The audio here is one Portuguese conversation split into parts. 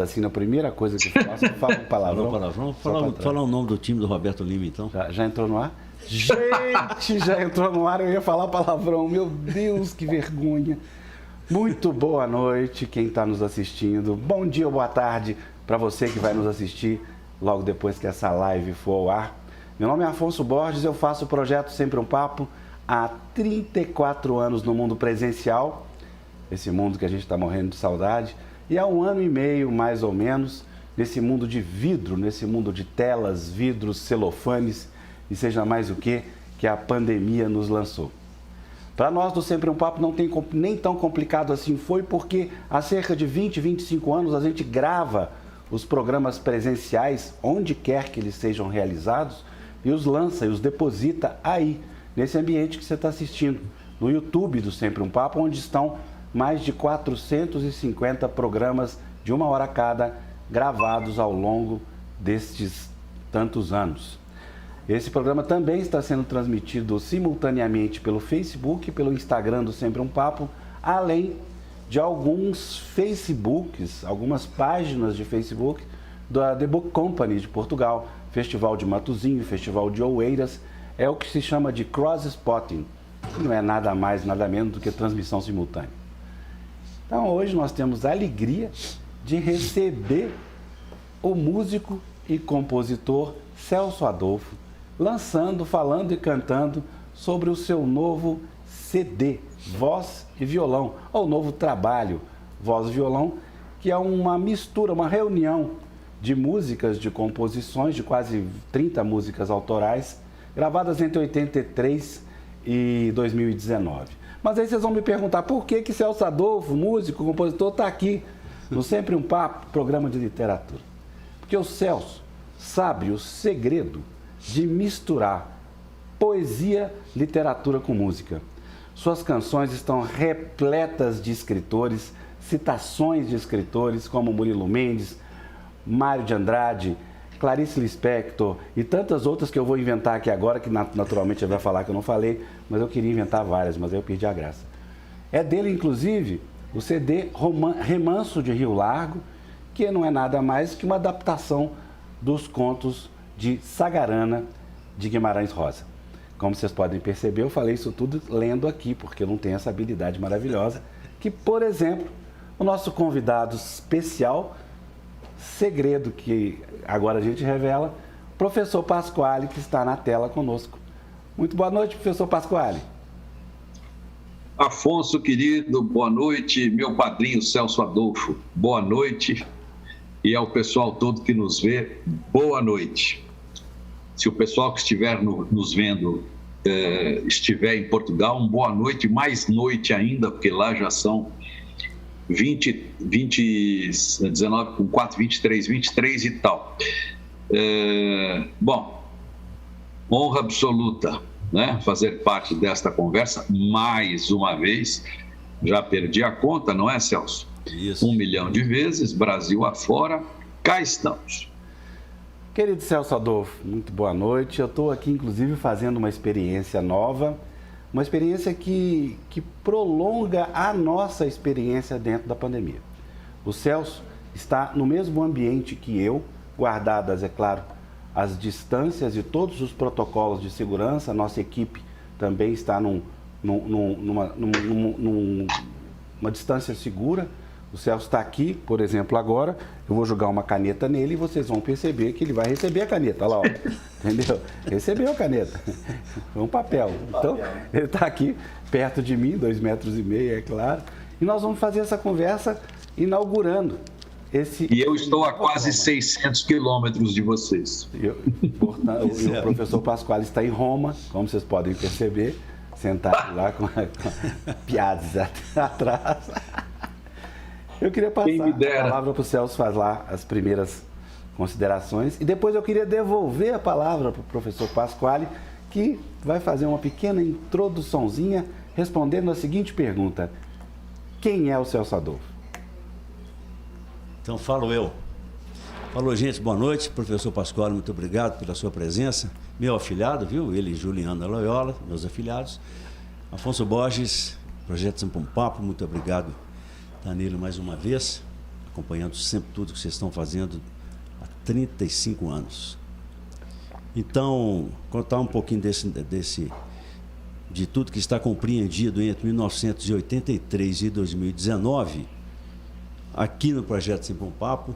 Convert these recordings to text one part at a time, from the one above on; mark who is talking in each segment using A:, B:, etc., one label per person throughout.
A: assim, na primeira coisa que eu faço, eu falo um palavrão.
B: Falar o nome do time do Roberto Lima, então.
A: Já entrou no ar? Gente, já entrou no ar, eu ia falar palavrão. Meu Deus, que vergonha. Muito boa noite, quem está nos assistindo. Bom dia ou boa tarde para você que vai nos assistir logo depois que essa live for ao ar. Meu nome é Afonso Borges, eu faço o projeto Sempre um Papo há 34 anos no mundo presencial, esse mundo que a gente está morrendo de saudade, e há 1 ano e meio, mais ou menos, nesse mundo de vidro, nesse mundo de telas, vidros, celofanes e seja mais o que a pandemia nos lançou. Para nós do Sempre um Papo não tem nem tão complicado assim foi, porque há cerca de 20, 25 anos a gente grava os programas presenciais, onde quer que eles sejam realizados, e os lança e os deposita aí, nesse ambiente que você está assistindo, no YouTube do Sempre um Papo, onde estão mais de 450 programas de 1 hora cada, gravados ao longo destes tantos anos. Esse programa também está sendo transmitido simultaneamente pelo Facebook e pelo Instagram do Sempre um Papo, além de alguns Facebooks, algumas páginas de Facebook da The Book Company de Portugal, Festival de Matosinhos, Festival de Oeiras, é o que se chama de cross-spotting, que não é nada mais, nada menos do que transmissão simultânea. Então hoje nós temos a alegria de receber o músico e compositor Celso Adolfo, lançando, falando e cantando sobre o seu novo CD, Voz e Violão, ou novo trabalho, Voz e Violão, que é uma mistura, uma reunião de músicas, de composições, de quase 30 músicas autorais, gravadas entre 83 e 2019. Mas aí vocês vão me perguntar por que Celso Adolfo, músico, compositor, está aqui no Sempre um Papo, programa de literatura. Porque o Celso sabe o segredo de misturar poesia, literatura com música. Suas canções estão repletas de escritores, citações de escritores como Murilo Mendes, Mário de Andrade, Clarice Lispector e tantas outras que eu vou inventar aqui agora, que naturalmente ele vai falar que eu não falei, mas eu queria inventar várias, mas aí eu perdi a graça. É dele, inclusive, o CD Remanso de Rio Largo, que não é nada mais que uma adaptação dos contos de Sagarana de Guimarães Rosa. Como vocês podem perceber, eu falei isso tudo lendo aqui, porque eu não tenho essa habilidade maravilhosa, que, por exemplo, o nosso convidado especial, segredo que agora a gente revela, professor Pasquale, que está na tela conosco. Muito boa noite, professor Pasquale.
C: Afonso, querido, boa noite. Meu padrinho Celso Adolfo, boa noite. E ao pessoal todo que nos vê, boa noite. Se o pessoal que estiver nos vendo estiver em Portugal, boa noite, mais noite ainda, porque lá já são 19 com 4, 23 e tal. Bom, honra absoluta, né? Fazer parte desta conversa mais uma vez. Já perdi a conta, não é, Celso?
B: Isso.
C: 1 milhão de vezes, Brasil afora, cá estamos.
A: Querido Celso Adolfo, muito boa noite. Eu estou aqui, inclusive, fazendo uma experiência nova, uma experiência que prolonga a nossa experiência dentro da pandemia. O Celso está no mesmo ambiente que eu, guardadas, é claro, as distâncias e todos os protocolos de segurança. A nossa equipe também está numa distância segura. O Celso está aqui, por exemplo, agora, eu vou jogar uma caneta nele e vocês vão perceber que ele vai receber a caneta. Olha lá, ó. Entendeu? Recebeu a caneta. Foi um papel. Então, ele está aqui perto de mim, 2,5 metros, é claro. E nós vamos fazer essa conversa inaugurando esse...
C: E eu estou a quase 600 quilômetros de vocês.
A: Portanto, o professor Pasquale está em Roma, como vocês podem perceber, sentado lá com piadas atrás. Eu queria passar a palavra para o Celso, faz lá as primeiras considerações, e depois eu queria devolver a palavra para o professor Pasquale, que vai fazer uma pequena introduçãozinha respondendo a seguinte pergunta: quem é o Celso Adolfo?
B: Então falo eu. Falou, gente, boa noite. Professor Pasquale, muito obrigado pela sua presença. Meu afilhado, viu? Ele e Juliana Loyola, meus afilhados. Afonso Borges, Projeto Sempre um Papo, muito obrigado, Danilo, mais uma vez, acompanhando sempre tudo que vocês estão fazendo há 35 anos. Então, contar um pouquinho de tudo que está compreendido entre 1983 e 2019, aqui no Projeto Sempre um Papo,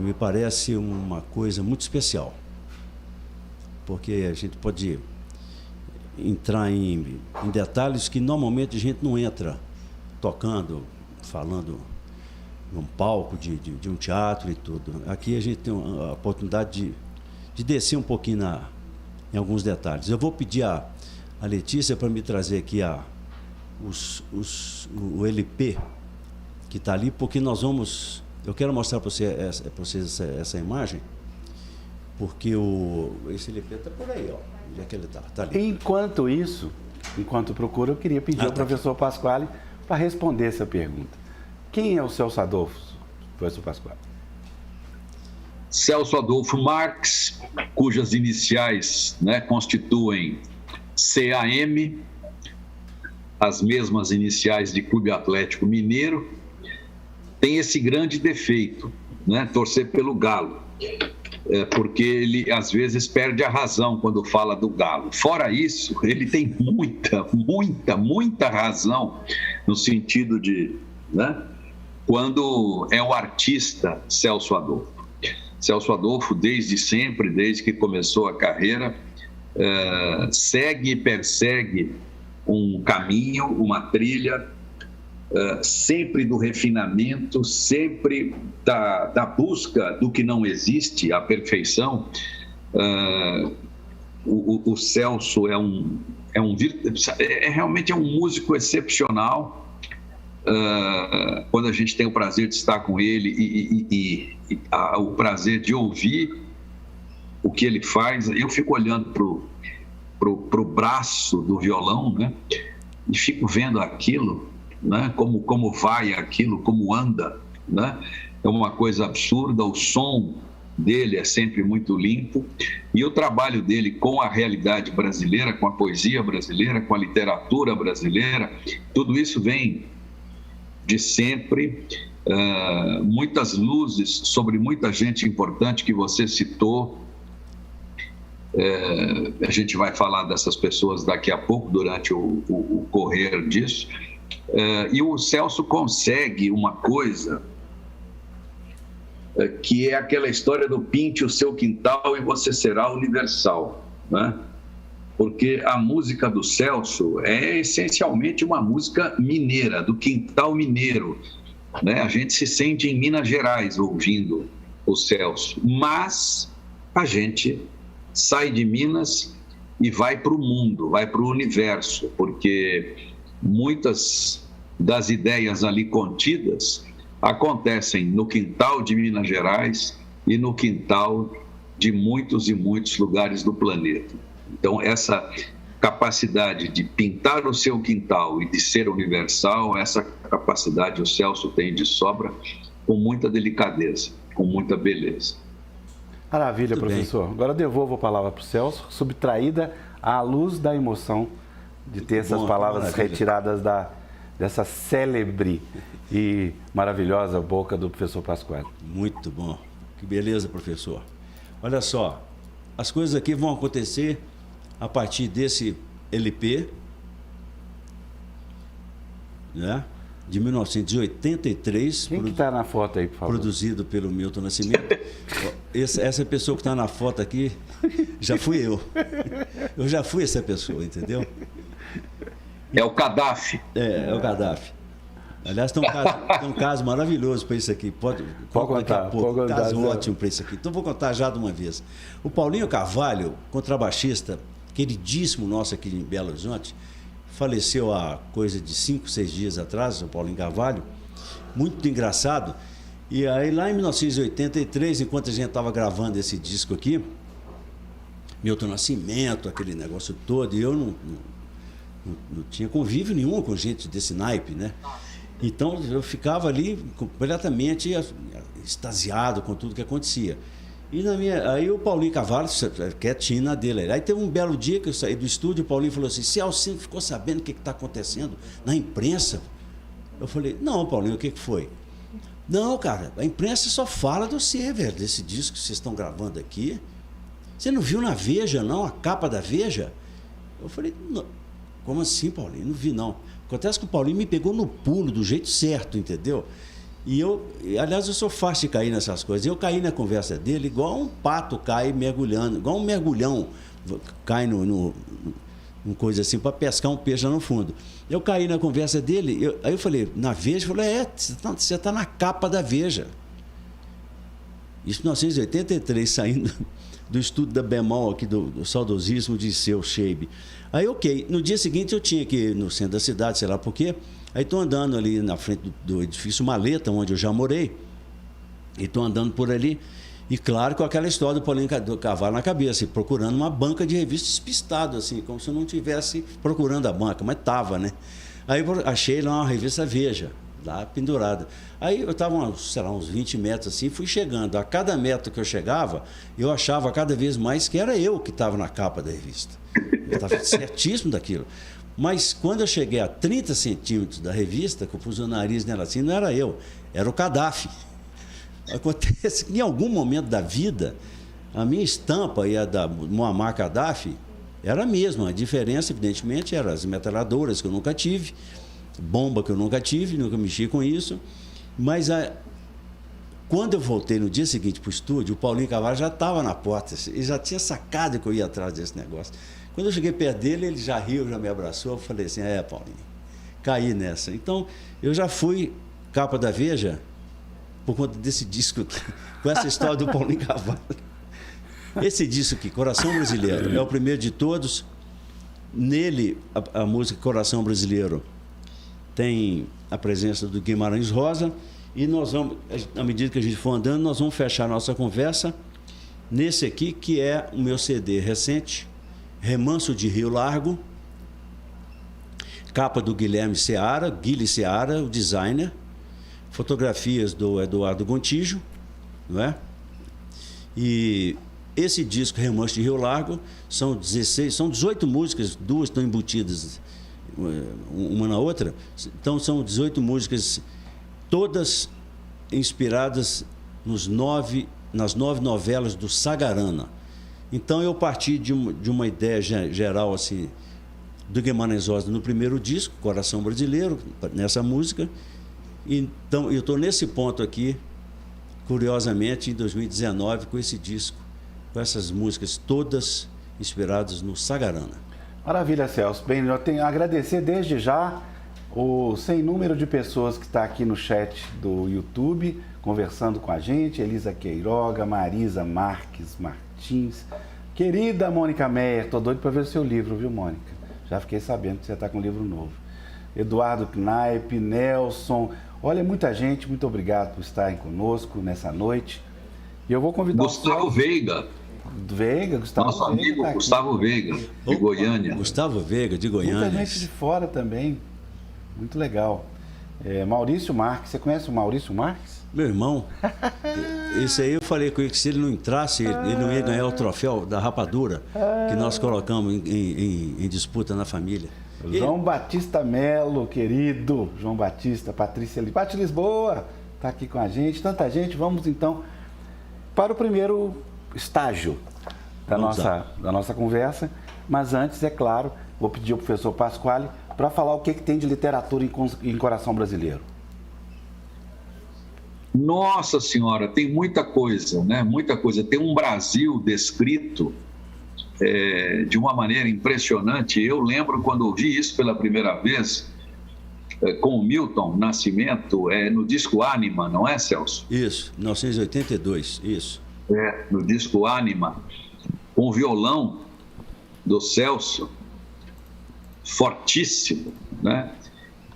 B: me parece uma coisa muito especial. Porque a gente pode entrar em detalhes que normalmente a gente não entra tocando, falando num palco de um teatro e tudo. Aqui a gente tem a oportunidade de descer um pouquinho em alguns detalhes. Eu vou pedir a Letícia para me trazer aqui o LP que está ali, porque eu quero mostrar para vocês essa imagem, porque esse LP está por aí, ó. Onde é que ele está? Está ali.
A: Enquanto procura, eu queria pedir ao professor Pasquale para responder essa pergunta. Quem é o Celso Adolfo, professor Pasquale?
C: Celso Adolfo Marques, cujas iniciais, né, constituem CAM, as mesmas iniciais de Clube Atlético Mineiro, tem esse grande defeito, né, torcer pelo Galo, porque ele às vezes perde a razão quando fala do Galo. Fora isso, ele tem muita razão no sentido de, né, quando é o artista Celso Adolfo. Celso Adolfo, desde sempre, desde que começou a carreira, segue e persegue um caminho, uma trilha, sempre do refinamento, sempre da busca do que não existe, a perfeição. O Celso realmente é um músico excepcional. Quando a gente tem o prazer de estar com ele e o prazer de ouvir o que ele faz, eu fico olhando pro braço do violão, né? E fico vendo aquilo, né? Como vai aquilo, como anda, né? É uma coisa absurda. O som dele é sempre muito limpo, e o trabalho dele com a realidade brasileira, com a poesia brasileira, com a literatura brasileira, tudo isso vem de sempre. Muitas luzes sobre muita gente importante que você citou. A gente vai falar dessas pessoas daqui a pouco, durante o correr disso. E o Celso consegue uma coisa que é aquela história do pinte o seu quintal e você será universal, né? Porque a música do Celso é essencialmente uma música mineira, do quintal mineiro, né? A gente se sente em Minas Gerais ouvindo o Celso, mas a gente sai de Minas e vai para o mundo, vai para o universo, porque muitas das ideias ali contidas acontecem no quintal de Minas Gerais e no quintal de muitos e muitos lugares do planeta. Então, essa capacidade de pintar o seu quintal e de ser universal, essa capacidade o Celso tem de sobra, com muita delicadeza, com muita beleza.
A: Maravilha, professor. Agora eu devolvo a palavra para o Celso, subtraída à luz da emoção de ter essas palavras retiradas dessa célebre e maravilhosa boca do professor Pasquale.
B: Muito bom. Que beleza, professor. Olha só, as coisas aqui vão acontecer a partir desse LP, né, de 1983.
A: Quem que está na foto aí, por favor?
B: Produzido pelo Milton Nascimento. Essa pessoa que está na foto aqui, já fui eu. Eu já fui essa pessoa, entendeu?
C: É o Gaddafi.
B: É o Gaddafi. Aliás, tem um caso maravilhoso para isso aqui. Pode
A: contar.
B: Um caso ótimo para isso aqui. Então, vou contar já de uma vez. O Paulinho Carvalho, contrabaixista, queridíssimo nosso aqui em Belo Horizonte, faleceu há coisa de 5, 6 dias atrás, o Paulinho Carvalho. Muito engraçado. E aí, lá em 1983, enquanto a gente estava gravando esse disco aqui, Milton Nascimento, aquele negócio todo, e eu não tinha convívio nenhum com gente desse naipe, né? Então, eu ficava ali completamente extasiado com tudo que acontecia. E aí o Paulinho Carvalho, quietinho na dele. Aí teve um belo dia que eu saí do estúdio, o Paulinho falou assim: Celso, ficou sabendo o que está acontecendo na imprensa? Eu falei: não, Paulinho, o que foi? Não, cara, a imprensa só fala de você, velho, desse disco que vocês estão gravando aqui. Você não viu na Veja, não? A capa da Veja? Eu falei, não. Como assim, Paulinho? Não vi, não. Acontece que o Paulinho me pegou no pulo, do jeito certo, entendeu? Aliás, eu sou fácil de cair nessas coisas. Eu caí na conversa dele igual um pato cai mergulhando, igual um mergulhão cai num coisa assim, para pescar um peixe lá no fundo. Eu caí na conversa dele, aí eu falei, na Veja? Eu falei, você tá na capa da Veja. Isso em 1983, saindo do estudo da Bemol aqui, do saudosismo de Seu Scheib. Aí, ok. No dia seguinte, eu tinha que ir no centro da cidade, sei lá por quê. Aí estou andando ali na frente do edifício Maleta, onde eu já morei. E estou andando por ali. E claro, com aquela história do Paulinho Carvalho na cabeça, procurando uma banca de revista despistado, assim, como se eu não estivesse procurando a banca, mas estava, né? Aí eu achei lá uma revista Veja, lá pendurada. Aí eu estava, sei lá, uns 20 metros assim, fui chegando. A cada metro que eu chegava, eu achava cada vez mais que era eu que estava na capa da revista. Eu estava certíssimo daquilo. Mas quando eu cheguei a 30 centímetros da revista, que eu pus o nariz nela assim, não era eu, era o Gaddafi. Acontece que em algum momento da vida, a minha estampa e a da Muammar Gaddafi era a mesma. A diferença, evidentemente, eram as metralhadoras que eu nunca tive, bomba que eu nunca tive, nunca mexi com isso. Mas quando eu voltei no dia seguinte para o estúdio, o Paulinho Carvalho já estava na porta, ele já tinha sacado que eu ia atrás desse negócio. Quando eu cheguei perto dele, ele já riu, já me abraçou. Eu falei assim, Paulinho, caí nessa. Então, eu já fui capa da Veja por conta desse disco aqui, com essa história do Paulinho Carvalho. Esse disco aqui, Coração Brasileiro, é o primeiro de todos. Nele, a música Coração Brasileiro tem a presença do Guimarães Rosa. E nós vamos, à medida que a gente for andando, nós vamos fechar a nossa conversa nesse aqui, que é o meu CD recente, Remanso de Rio Largo, capa do Guilherme Seara, Guilherme Seara, o designer, fotografias do Eduardo Gontijo, não é? E esse disco, Remanso de Rio Largo, são 18 músicas, duas estão embutidas uma na outra, então são 18 músicas, todas inspiradas nas 9 novelas do Sagarana. Então eu parti de uma ideia geral assim, do Guimarães Rosa no primeiro disco, Coração Brasileiro, nessa música. Então eu estou nesse ponto aqui, curiosamente, em 2019, com esse disco, com essas músicas todas inspiradas no Sagarana.
A: Maravilha, Celso. Bem, eu tenho a agradecer desde já o sem número de pessoas que está aqui no chat do YouTube, conversando com a gente, Elisa Queiroga, Marisa Marques Martins, querida Mônica Meyer, tô doido para ver o seu livro, viu, Mônica? Já fiquei sabendo que você está com um livro novo. Eduardo Knaipe, Nelson, olha, muita gente, muito obrigado por estarem conosco nessa noite. E eu vou convidar
C: Gustavo Veiga.
A: Gustavo
C: Nosso
A: Veiga,
C: amigo
A: tá
C: Gustavo Veiga, de Goiânia.
B: Gustavo Veiga, de Goiânia.
A: Muita gente de fora também, muito legal. Maurício Marques, você conhece o Maurício Marques?
B: Meu irmão, esse aí eu falei com ele que se ele não entrasse, ele não ia ganhar o troféu da rapadura que nós colocamos em disputa na família.
A: João Batista Melo, querido João Batista, Patrícia Lisboa, está aqui com a gente, tanta gente. Vamos então para o primeiro estágio da nossa conversa, mas antes, é claro, vou pedir ao professor Pasquale para falar o que tem de literatura em Coração Brasileiro.
C: Nossa Senhora, tem muita coisa, né? Muita coisa. Tem um Brasil descrito de uma maneira impressionante. Eu lembro quando ouvi isso pela primeira vez com o Milton Nascimento, no disco Ânima, não é, Celso?
B: Isso, 1982, isso.
C: No disco Ânima, com o violão do Celso, fortíssimo, né?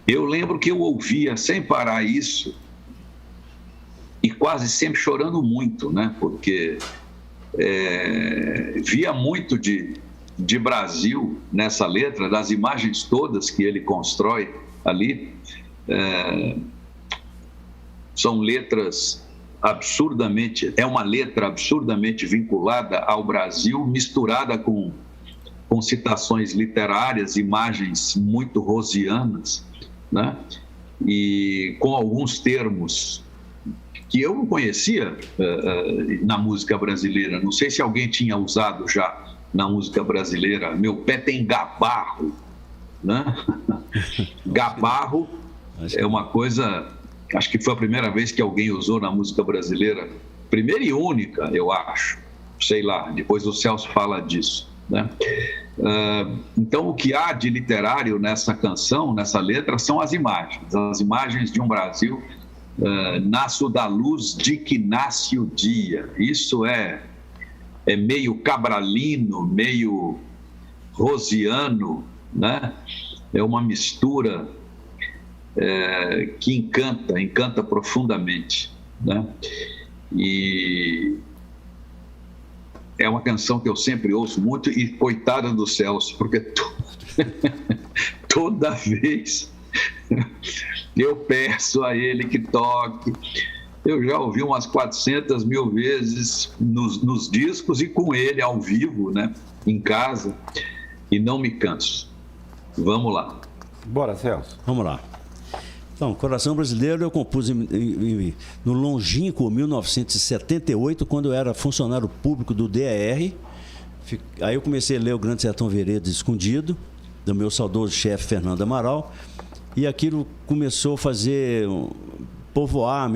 C: Eu lembro que eu ouvia sem parar isso e quase sempre chorando muito, né? Porque via muito de Brasil nessa letra, das imagens todas que ele constrói ali. São letras absurdamente, uma letra absurdamente vinculada ao Brasil, misturada com citações literárias, imagens muito rosianas, né? E com alguns termos que eu não conhecia na música brasileira. Não sei se alguém tinha usado já na música brasileira. Meu pé tem gabarro, né? Gabarro é uma coisa, acho que foi a primeira vez que alguém usou na música brasileira. Primeira e única, eu acho. Sei lá, depois o Celso fala disso, né? Então, o que há de literário nessa canção, nessa letra, são as imagens de um Brasil nasço da luz de que nasce o dia. Isso é meio cabralino, meio rosiano, né? É uma mistura que encanta profundamente, né? E é uma canção que eu sempre ouço muito, e coitada do Celso, porque toda vez eu peço a ele que toque. Eu já ouvi umas 400 mil vezes nos discos e com ele ao vivo, né, em casa, e não me canso. Vamos lá.
A: Bora, Celso.
B: Vamos lá. Então, Coração Brasileiro eu compus no longínquo 1978, quando eu era funcionário público do DER. Aí eu comecei a ler o Grande Sertão Veredas escondido, do meu saudoso chefe Fernando Amaral, e aquilo começou a povoar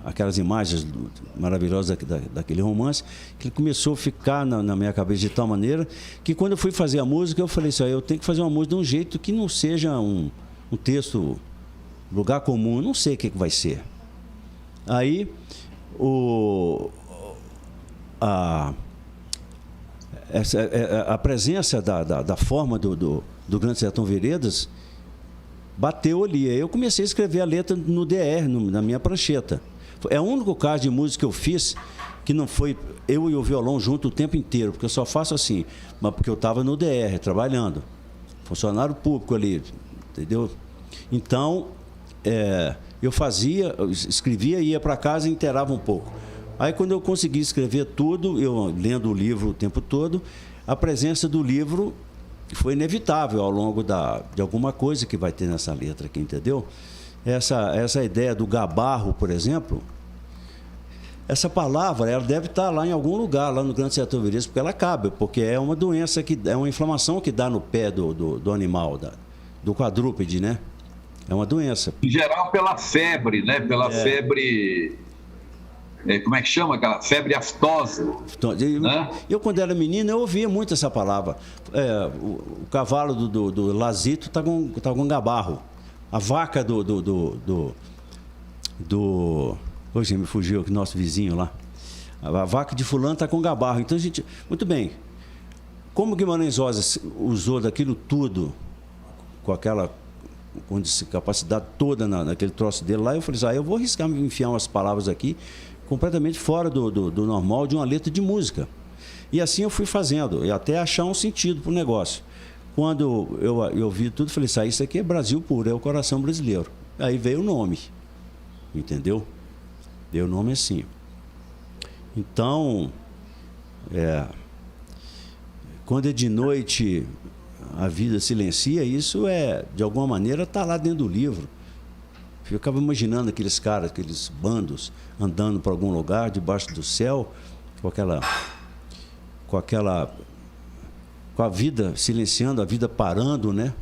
B: aquelas imagens maravilhosas daquele romance, que ele começou a ficar na minha cabeça de tal maneira que, quando eu fui fazer a música, eu falei assim: eu tenho que fazer uma música de um jeito que não seja um texto lugar comum, não sei o que vai ser. Aí a presença da forma do Grande Sertão Veredas bateu ali. Aí eu comecei a escrever a letra no DR, na minha prancheta. É o único caso de música que eu fiz que não foi eu e o violão junto o tempo inteiro, porque eu só faço assim, mas porque eu estava no DR, trabalhando, funcionário público ali, entendeu? Então, eu escrevia, ia para casa e inteirava um pouco. Aí, quando eu consegui escrever tudo, eu lendo o livro o tempo todo, a presença do livro foi inevitável ao longo de alguma coisa que vai ter nessa letra aqui, entendeu? Essa ideia do gabarro, por exemplo, essa palavra, ela deve estar lá em algum lugar, lá no Grande Sertão Veredas, porque ela cabe, porque é uma doença, é uma inflamação que dá no pé do animal, do quadrúpede, né? É uma doença.
C: Em geral, pela febre, né? Pela febre... como é que chama aquela? Febre aftosa. Né?
B: Eu, quando era menino, eu ouvia muito essa palavra. O cavalo do Lazito tá com gabarro. A vaca hoje me fugiu aqui, nosso vizinho lá. A vaca de fulano está com gabarro. Então, muito bem. Como Guimarães Rosa usou daquilo tudo, com aquela capacidade toda naquele troço dele lá, eu falei: eu vou arriscar me enfiar umas palavras aqui completamente fora do normal de uma letra de música. E assim eu fui fazendo, e até achar um sentido para o negócio. Quando eu vi tudo, falei: isso aqui é Brasil puro, é o Coração Brasileiro. Aí veio o nome, entendeu? Deu o nome assim. Então, quando é de noite a vida silencia, isso de alguma maneira está lá dentro do livro. Eu ficava imaginando aqueles caras, aqueles bandos, andando para algum lugar, debaixo do céu, com a vida silenciando, a vida parando, né?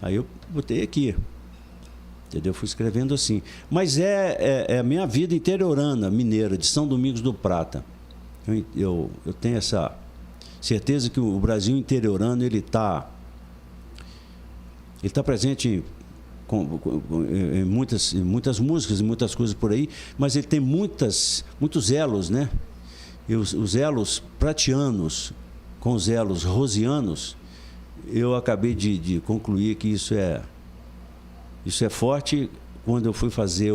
B: Aí eu botei aqui, entendeu? Fui escrevendo assim. Mas é a minha vida interiorana, mineira, de São Domingos do Prata. Eu tenho essa certeza que o Brasil interiorano, ele está presente em muitas músicas e muitas coisas por aí, mas ele tem muitos elos, né? E os elos pratianos com os elos rosianos, eu acabei de concluir que isso é forte quando eu fui fazer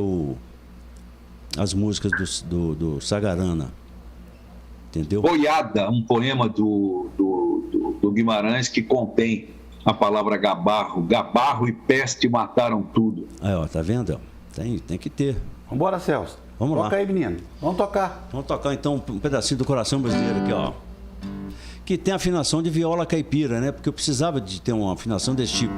B: as músicas do Sagarana, entendeu?
C: Boiada, um poema do Guimarães que contém a palavra gabarro. Gabarro e peste mataram tudo.
B: Aí, tá vendo? Tem que ter.
A: Vambora, Celso.
B: Vamos lá.
A: Toca aí, menino. Vamos tocar.
B: Vamos tocar então um pedacinho do Coração Brasileiro aqui, ó. Que tem afinação de viola caipira, né? Porque eu precisava de ter uma afinação desse tipo.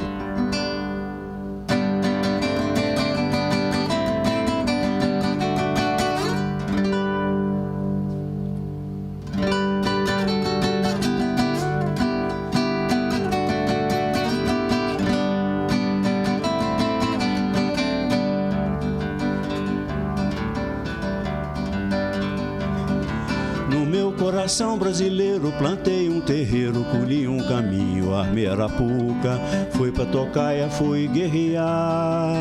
B: meu coração brasileiro plantei um terreiro, colhi um caminho, armei arapuca, fui pra tocaia, fui guerrear.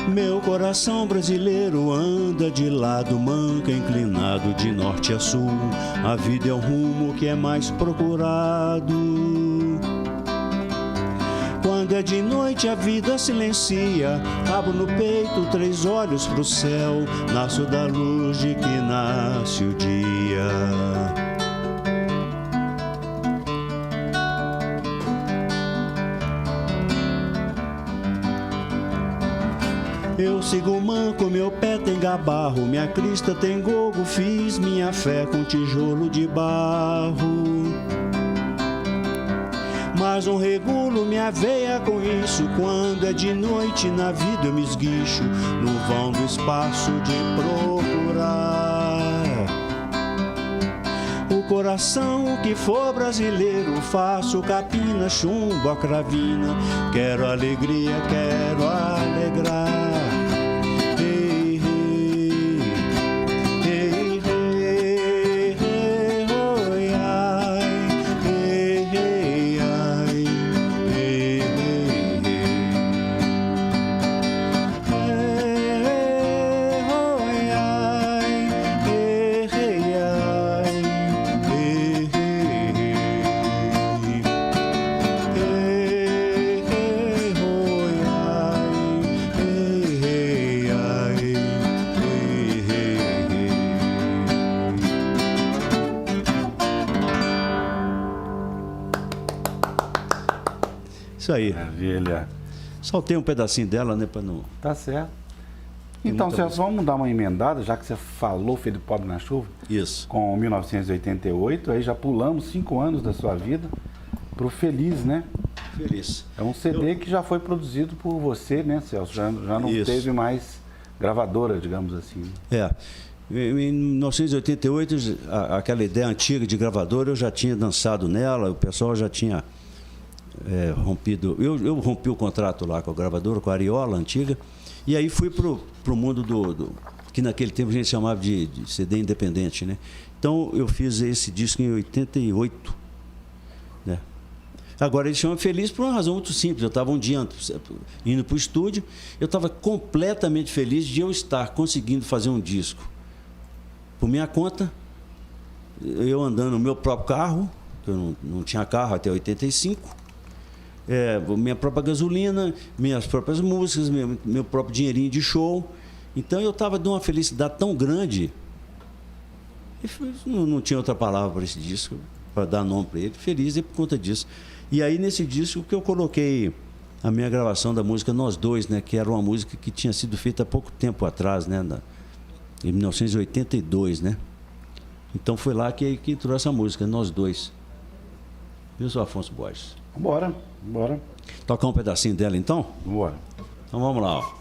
B: Meu coração brasileiro anda de lado, manca inclinado de norte a sul. A vida é o rumo que é mais procurado. Quando é de noite a vida silencia, abro no peito 3 olhos pro céu, nasço da luz de que nasce o dia. Eu sigo manco, meu pé tem gabarro, minha crista tem gogo, fiz minha fé com tijolo de barro. Mas não regulo minha veia com isso, quando é de noite na vida eu me esguicho, no vão do espaço de procurar. O coração que for brasileiro, faço capina, chumbo, a cravina, quero alegria, quero alegrar. Isso aí.
A: Maravilha.
B: Saltei um pedacinho dela, né, para não...
A: Tá certo. Então, Celso, vamos dar uma emendada, já que você falou Filho do Pobre na Chuva.
B: Isso.
A: Com 1988, aí já pulamos 5 anos da sua vida pro Feliz, né?
B: Feliz.
A: É um CD que já foi produzido por você, né, Celso? Já não
B: Isso.
A: teve mais gravadora, digamos assim.
B: É. Em 1988, aquela ideia antiga de gravadora, eu já tinha dançado nela, o pessoal já tinha rompido. Eu rompi o contrato lá com a gravadora, com a Ariola antiga, e aí fui pro mundo que naquele tempo a gente chamava de CD independente, né? Então eu fiz esse disco em 88, né? Agora ele chama Feliz por uma razão muito simples. Eu estava um dia indo para o estúdio, eu estava completamente feliz de eu estar conseguindo fazer um disco por minha conta, eu andando no meu próprio carro, eu não tinha carro até 85, minha própria gasolina, minhas próprias músicas, meu próprio dinheirinho de show. Então eu estava de uma felicidade tão grande, não tinha outra palavra para esse disco, para dar nome para ele, feliz é por conta disso. E aí nesse disco que eu coloquei a minha gravação da música Nós Dois, né, que era uma música que tinha sido feita há pouco tempo atrás, né, em 1982, né? Então foi lá que entrou essa música, Nós Dois. Eu sou Afonso Borges.
A: Bora.
B: Tocar um pedacinho dela então?
A: Bora.
B: Então vamos lá, ó.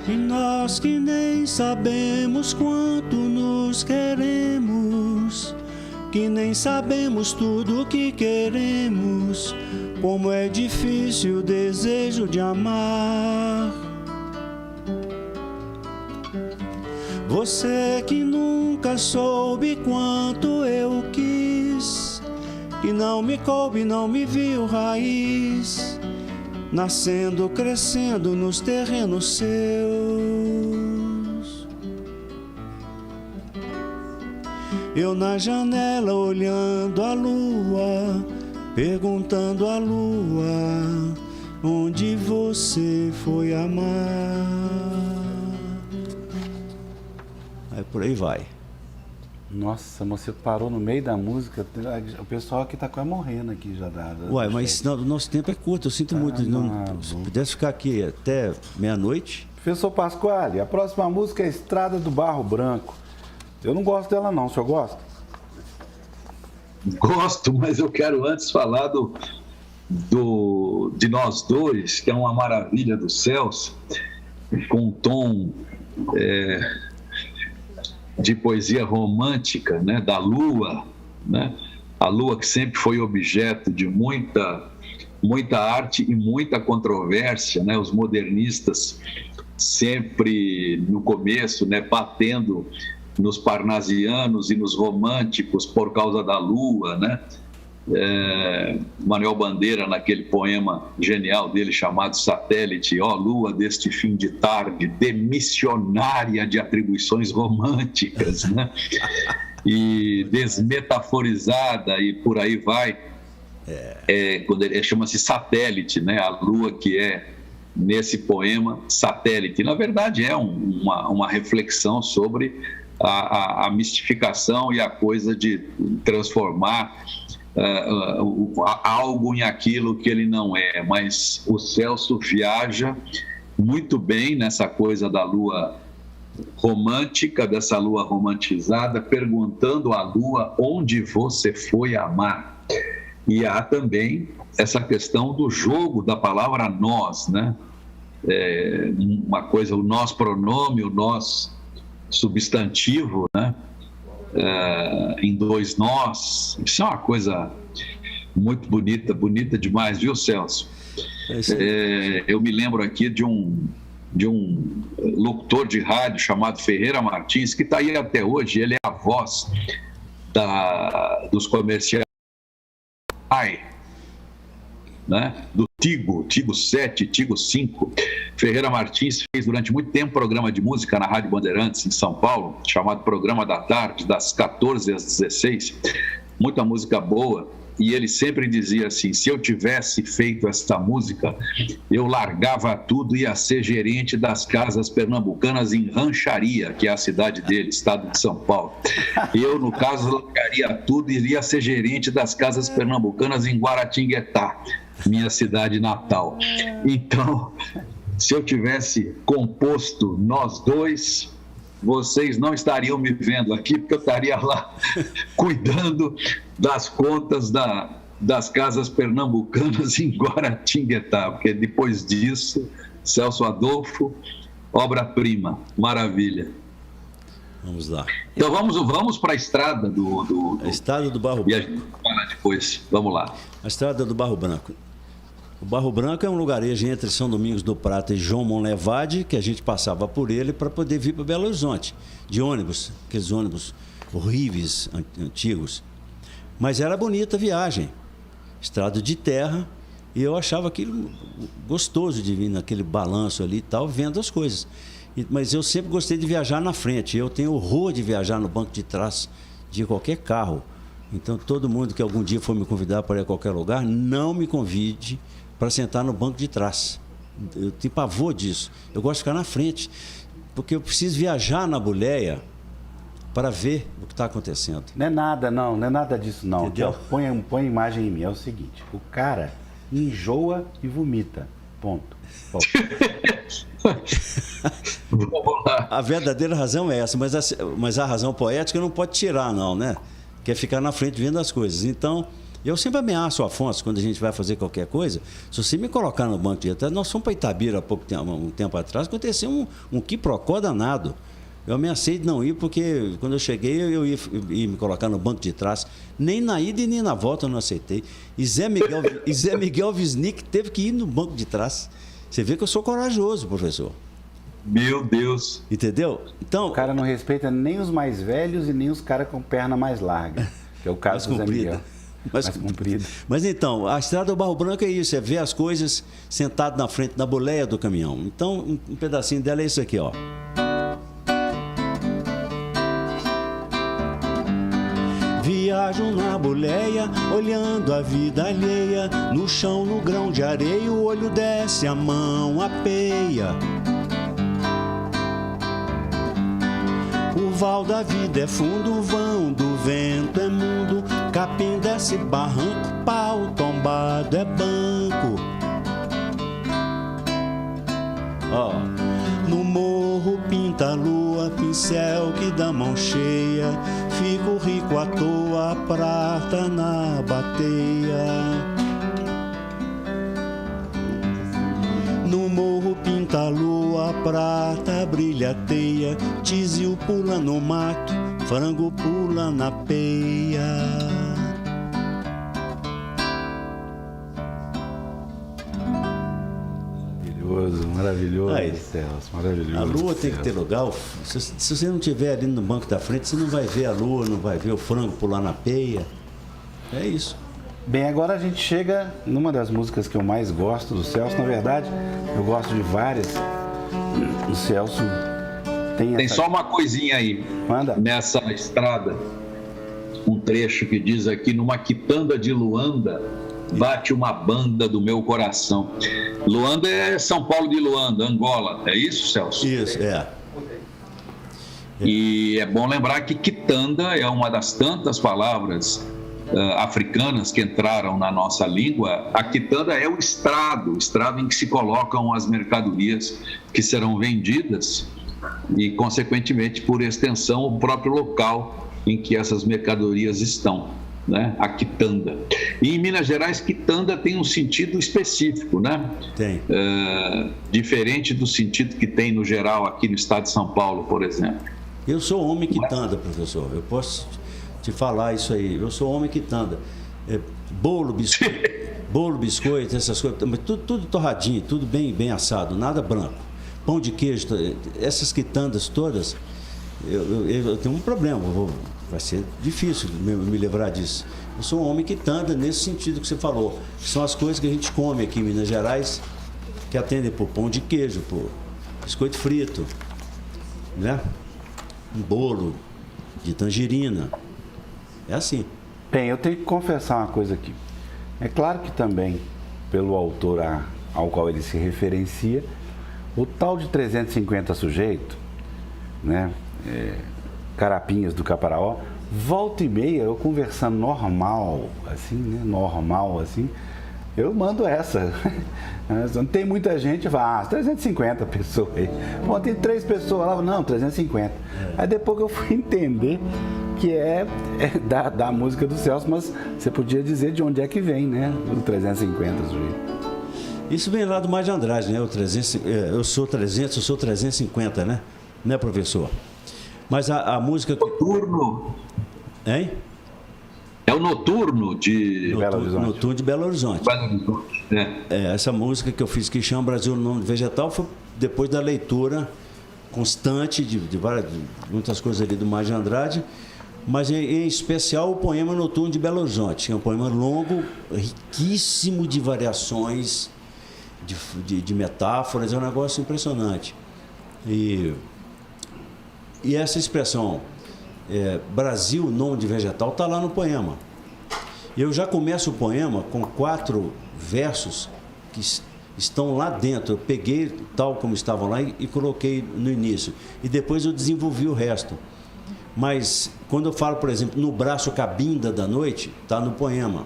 D: E nós que nem sabemos quanto nos queremos, que nem sabemos tudo o que queremos, como é difícil o desejo de amar. Você que nunca soube quanto eu quis, que não me coube, não me viu raiz, nascendo, crescendo nos terrenos seus. Eu na janela olhando a lua, perguntando à lua onde você foi amar.
B: Aí por aí vai.
A: Nossa, você parou no meio da música. O pessoal aqui tá quase morrendo aqui já.
B: Uai, mas o nosso tempo é curto, eu sinto muito. Se pudesse ficar aqui até meia-noite...
A: Professor Pasquale, a próxima música é Estrada do Barro Branco. Eu não gosto dela não, o senhor gosta?
C: Gosto, mas eu quero antes falar de Nós Dois, que é uma maravilha do Celso, com um tom de poesia romântica, né, da lua, né? A lua que sempre foi objeto de muita arte e muita controvérsia, né? Os modernistas sempre no começo, né, batendo nos parnasianos e nos românticos por causa da lua, né? Manuel Bandeira, naquele poema genial dele chamado Satélite, ó lua deste fim de tarde, demissionária de atribuições românticas, né? E desmetaforizada e por aí vai, quando ele chama-se Satélite, né? A lua que é, nesse poema, satélite. Na verdade, é uma reflexão sobre a mistificação e a coisa de transformar algo em aquilo que ele não é. Mas o Celso viaja muito bem nessa coisa da lua romântica, dessa lua romantizada, perguntando à lua onde você foi amar. E há também essa questão do jogo da palavra nós, né? Uma coisa, o nós pronome, o nós substantivo, né? Em dois nós. Isso é uma coisa muito bonita, bonita demais, viu, Celso? Eu me lembro aqui de um locutor de rádio chamado Ferreira Martins, que está aí até hoje. Ele é a voz dos comerciais, né? Do Tigo 7, Tigo 5. Ferreira Martins fez durante muito tempo programa de música na Rádio Bandeirantes, em São Paulo, chamado Programa da Tarde, das 14 às 16. Muita música boa. E ele sempre dizia assim: se eu tivesse feito essa música, eu largava tudo e ia ser gerente das casas pernambucanas em Rancharia, que é a cidade dele, estado de São Paulo. Eu, no caso, largaria tudo e iria ser gerente das casas pernambucanas em Guaratinguetá, minha cidade natal. Então, se eu tivesse composto Nós Dois, vocês não estariam me vendo aqui, porque eu estaria lá cuidando das contas das casas pernambucanas em Guaratinguetá, porque depois disso, Celso Adolfo, obra-prima, maravilha.
B: Vamos lá.
C: Então vamos para a estrada
B: a estrada do Barro Branco.
C: E a gente fala depois, vamos lá.
B: A estrada do Barro Branco. O Barro Branco é um lugarejo entre São Domingos do Prata e João Monlevade, que a gente passava por ele para poder vir para Belo Horizonte, de ônibus, aqueles ônibus horríveis, antigos. Mas era bonita a viagem, estrada de terra, e eu achava aquilo gostoso de vir naquele balanço ali e tal, vendo as coisas. Mas eu sempre gostei de viajar na frente, eu tenho horror de viajar no banco de trás de qualquer carro. Então, todo mundo que algum dia for me convidar para ir a qualquer lugar, não me convide para sentar no banco de trás. Eu tenho pavor disso. Eu gosto de ficar na frente, porque eu preciso viajar na boleia para ver o que está acontecendo.
A: Não é nada disso não.
B: Entendeu?
A: Aqui, ó, põe a imagem em mim, é o seguinte: o cara enjoa e vomita, ponto.
B: A verdadeira razão é essa, mas a razão poética não pode tirar não, né? Que é ficar na frente vendo as coisas. Então, eu sempre ameaço o Afonso, quando a gente vai fazer qualquer coisa, se você me colocar no banco de trás, nós fomos para Itabira há um tempo atrás, aconteceu um quiprocó danado. Eu ameacei de não ir, porque quando eu cheguei, eu ia me colocar no banco de trás. Nem na ida e nem na volta eu não aceitei. E Zé Miguel Wisnik teve que ir no banco de trás. Você vê que eu sou corajoso, professor.
C: Meu Deus.
B: Entendeu? Então,
A: o cara não respeita nem os mais velhos e nem os caras com perna mais larga, que é o caso do Zé Miguel. Mais comprido.
B: Mas então, a estrada do Barro Branco é isso, é ver as coisas sentado na frente, na boleia do caminhão. Então, um pedacinho dela é isso aqui, ó. Viajo na boleia, olhando a vida alheia. No chão, no grão de areia, o olho desce, a mão apeia. O
D: val da vida é fundo, o vão do vento é mundo. Capim desce barranco, pau tombado é banco. Ó, no morro pinta a lua, pincel que dá mão cheia. Fico rico à toa, prata na bateia. No morro pinta a lua, prata brilha a teia. Tizil pula no mato, frango pula na peia.
A: Maravilhoso,
B: Aí,
A: Celso, maravilhoso.
B: A lua tem que
A: Celso.
B: ter lugar. Se você não estiver ali no banco da frente, você não vai ver a lua, não vai ver o frango pular na peia. É isso.
A: Bem, agora a gente chega numa das músicas que eu mais gosto do Celso. Na verdade, eu gosto de várias. O Celso tem
C: Tem
A: essa...
C: só uma coisinha aí.
A: Manda.
C: Nessa estrada, um trecho que diz aqui: numa quitanda de Luanda, bate uma banda do meu coração. Luanda é São Paulo de Luanda, Angola. É isso, Celso?
B: Isso, é.
C: E é bom lembrar que quitanda é uma das tantas palavras africanas que entraram na nossa língua. A quitanda é o estrado em que se colocam as mercadorias que serão vendidas e, consequentemente, por extensão, o próprio local em que essas mercadorias estão, né? A quitanda. E em Minas Gerais, quitanda tem um sentido específico, né?
B: Tem.
C: Diferente do sentido que tem no geral aqui no estado de São Paulo, por exemplo.
B: Eu sou homem quitanda, professor. Eu posso te falar isso aí. Eu sou homem quitanda. Bolo, biscoito, essas coisas, mas tudo torradinho, tudo bem assado, nada branco. Pão de queijo, essas quitandas todas, eu tenho um problema. Vai ser difícil me livrar disso. Eu sou um homem quitanda nesse sentido que você falou. São as coisas que a gente come aqui em Minas Gerais, que atendem por pão de queijo, por biscoito frito, né? Um bolo de tangerina. É assim.
A: Bem, eu tenho que confessar uma coisa aqui. É claro que também, pelo autor ao qual ele se referencia, o tal de 350 sujeito, né? Carapinhas do Caparaó, volta e meia, eu conversando normal, assim, né? Normal, assim, eu mando essa. Não tem muita gente, fala, 350 pessoas aí. Bom, tem 3 pessoas lá, não, 350. Aí depois que eu fui entender que é da música do Celso, mas você podia dizer de onde é que vem, né? O 350 sujeito.
B: Isso vem lá do Mar de Andrade, né? Eu sou 350, né? Né, professor? Mas a música...
C: Noturno.
B: Hein?
C: É o Noturno de
A: Belo Horizonte.
B: Noturno de Belo Horizonte.
C: Belo Horizonte, né?
B: Essa música que eu fiz, que chama Brasil no Nome do Vegetal, foi depois da leitura constante de muitas coisas ali do Mar de Andrade, mas em especial o poema Noturno de Belo Horizonte. É um poema longo, riquíssimo de variações, de metáforas, é um negócio impressionante. E essa expressão, Brasil, nome de vegetal, está lá no poema. Eu já começo o poema com 4 versos que estão lá dentro. Eu peguei tal como estavam lá e coloquei no início. E depois eu desenvolvi o resto. Mas quando eu falo, por exemplo, no braço cabinda da noite, está no poema.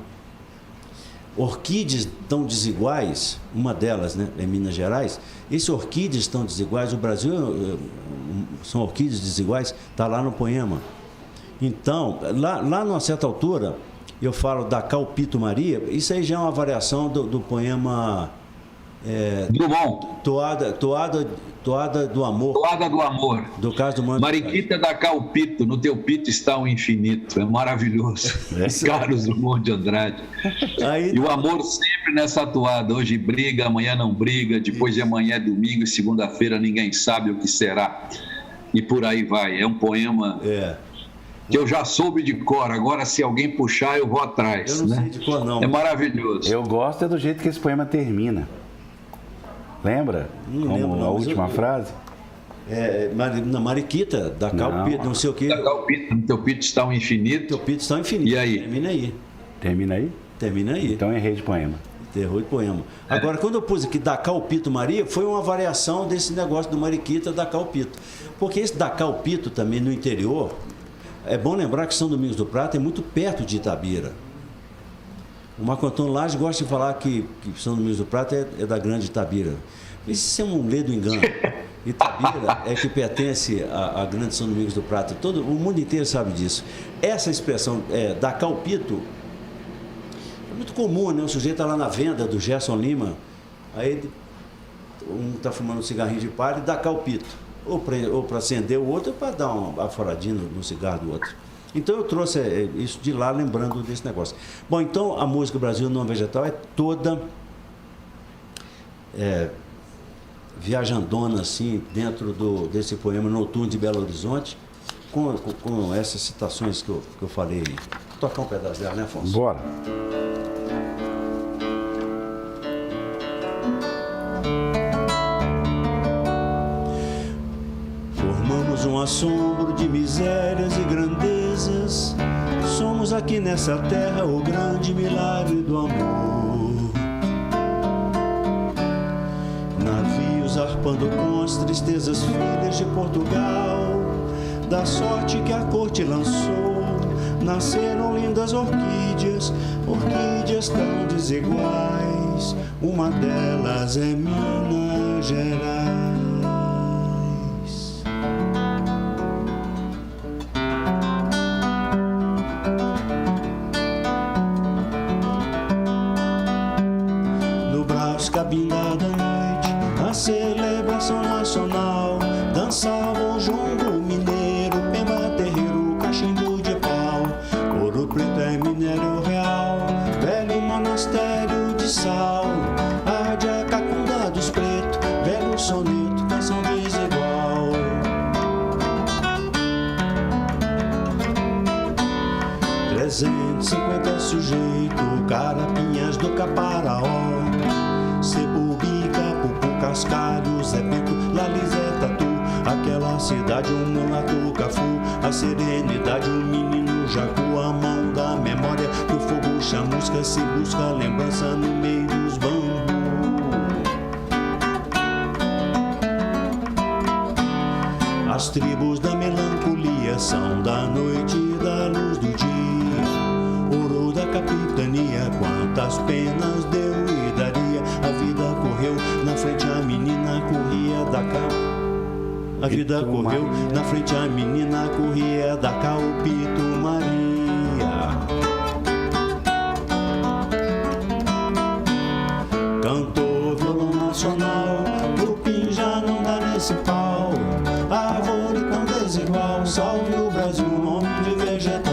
B: Orquídeas tão desiguais, uma delas, né, em Minas Gerais, esses orquídeas tão desiguais, o Brasil são orquídeas desiguais, está lá no poema. Então, lá numa certa altura, eu falo da Calpito Maria, isso aí já é uma variação do poema
C: Drummond.
B: Toada do Amor.
C: Toada do Amor.
B: Do caso do Mano.
C: Mariquita da Calpito, no teu pito está o infinito. É maravilhoso. Carlos Drummond de Andrade.
B: Aí,
C: E o amor sempre nessa toada. Hoje briga, amanhã não briga, depois de amanhã é domingo e segunda-feira ninguém sabe o que será. E por aí vai. É um poema que eu já soube de cor. Agora, se alguém puxar, eu vou atrás.
B: eu não
C: né?
B: sei de cor, não.
C: É maravilhoso.
A: Eu gosto do jeito que esse poema termina. Lembra?
B: Não
A: Como
B: lembro, não,
A: a
B: mas
A: última
B: eu-
A: frase?
B: Na Mariquita, da Calpito, não sei o quê.
C: Da Calpito, no teu pito está o infinito.
B: Teu pito está infinito.
C: E aí?
B: Termina aí.
A: Termina aí?
B: Termina aí.
A: Então errei de poema.
B: Terror e poema. Agora, quando eu pus aqui Dacal Pito Maria, foi uma variação desse negócio do Mariquita, Dacal Pito. Porque esse Dacal Pito também no interior, é bom lembrar que São Domingos do Prata é muito perto de Itabira. O Marco Antônio Lage gosta de falar que São Domingos do Prata é da grande Itabira. Isso é um ledo engano. Itabira é que pertence à grande São Domingos do Prata. O mundo inteiro sabe disso. Essa expressão, Dacal Pito, é muito comum, né? O sujeito está lá na venda do Gerson Lima, aí um está fumando um cigarrinho de palha e dá calpito. Ou para acender o outro, ou para dar uma aforadinha no cigarro do outro. Então eu trouxe isso de lá, lembrando desse negócio. Bom, então a música Brasil Não Vegetal é toda viajandona, assim, dentro desse poema Noturno de Belo Horizonte, com essas citações que eu falei. Vou tocar um pedaço dela, né, Afonso?
A: Bora.
D: Formamos um assombro de misérias e grandezas. Somos aqui nessa terra o grande milagre do amor. Navios arpando com as tristezas filhas de Portugal, da sorte que a corte lançou, nasceram lindas orquídeas, orquídeas tão desiguais. Uma delas é Minas Gerais. No Brás Cabinda da noite, a celebração nacional, dançavam jongo mineiro, pemba, terreiro, cachimbo de pau. Ouro preto é minério real, velho monastério de sal. Arde a cacunda dos pretos, velho soneto, canção desigual. 350 sujeitos, carapinhas do Caparaó, Cebubica, Pupu, Cascalho, Zé Pinto, Lalizé, Tatu. Aquela cidade, um mulato, Cafu, a serenidade, um menino jacu, a mão da memória, que o fogo chamusca, se busca lembrança no meio dos bambus. As tribos da melancolia são da noite e da luz do dia. Ouro da capitania, quantas penas deu e daria. A vida correu na frente, a menina corria da cá. A vida correu na frente, a menina corria da cá, o Pito Maria. Cantor violão nacional, o Pin já não dá nesse pau. Árvore tão desigual, salve o Brasil, nome de vegetal.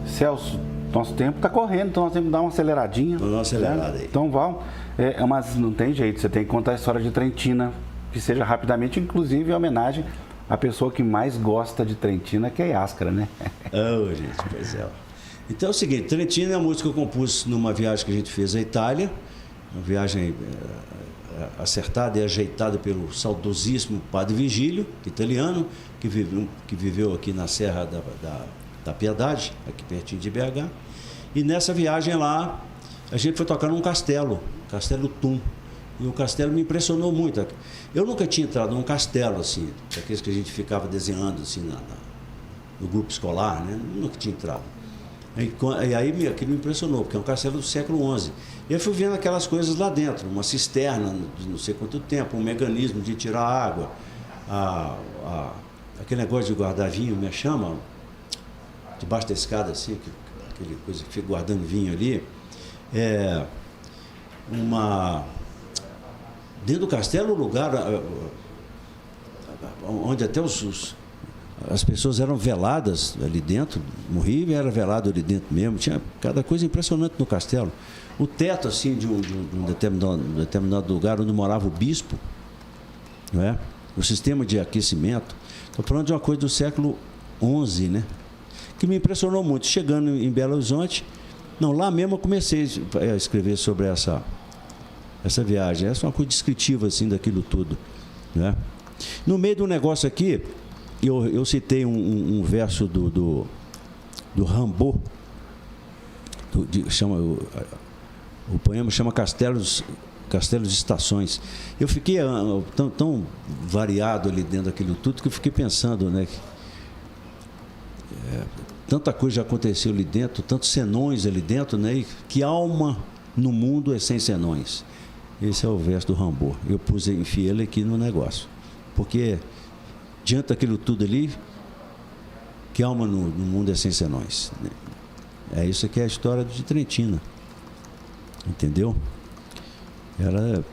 A: Celso, nosso tempo está correndo, então nós temos que dar uma aceleradinha.
B: Vamos dar uma acelerada aí.
A: Então, Val, mas não tem jeito, você tem que contar a história de Trentina, que seja rapidamente, inclusive em homenagem à pessoa que mais gosta de Trentina, que é Yáscara, né?
B: Oh, gente, pois é. Então é o seguinte, Trentina é uma música que eu compus numa viagem que a gente fez à Itália, uma viagem acertada e ajeitada pelo saudosíssimo Padre Vigílio, italiano, que viveu aqui na Serra da Piedade, aqui pertinho de BH. E nessa viagem lá, a gente foi tocar num castelo, Castelo Tum. E o castelo me impressionou muito. Eu nunca tinha entrado num castelo, assim, daqueles que a gente ficava desenhando, assim, no grupo escolar, né? Nunca tinha entrado. E aí aquilo me impressionou, porque é um castelo do século XI. E eu fui vendo aquelas coisas lá dentro, uma cisterna de não sei quanto tempo, um mecanismo de tirar água, aquele negócio de guardar vinho, me chama, debaixo da escada, assim, aquele coisa que fica guardando vinho ali. Dentro do castelo, o lugar onde até as pessoas eram veladas ali dentro, morria e era velado ali dentro mesmo. Tinha cada coisa impressionante no castelo. O teto, assim, de um determinado lugar onde morava o bispo, não é? O sistema de aquecimento. Estou falando de uma coisa do século XI, né? Que me impressionou muito. Chegando em Belo Horizonte, lá mesmo eu comecei a escrever sobre essa viagem. Essa é uma coisa descritiva, assim, daquilo tudo, né? No meio do negócio aqui, eu citei um verso do Rimbaud, o poema chama Castelos de Estações. Eu fiquei tão variado ali dentro daquilo tudo que eu fiquei pensando, né? Tanta coisa já aconteceu ali dentro, tantos senões ali dentro, né? E que alma no mundo é sem senões. Esse é o verso do Rimbaud. Eu enfiei ele aqui no negócio. Porque, diante daquilo tudo ali, que alma no mundo é sem senões. É isso aqui, é a história de Trentina. Entendeu? Ela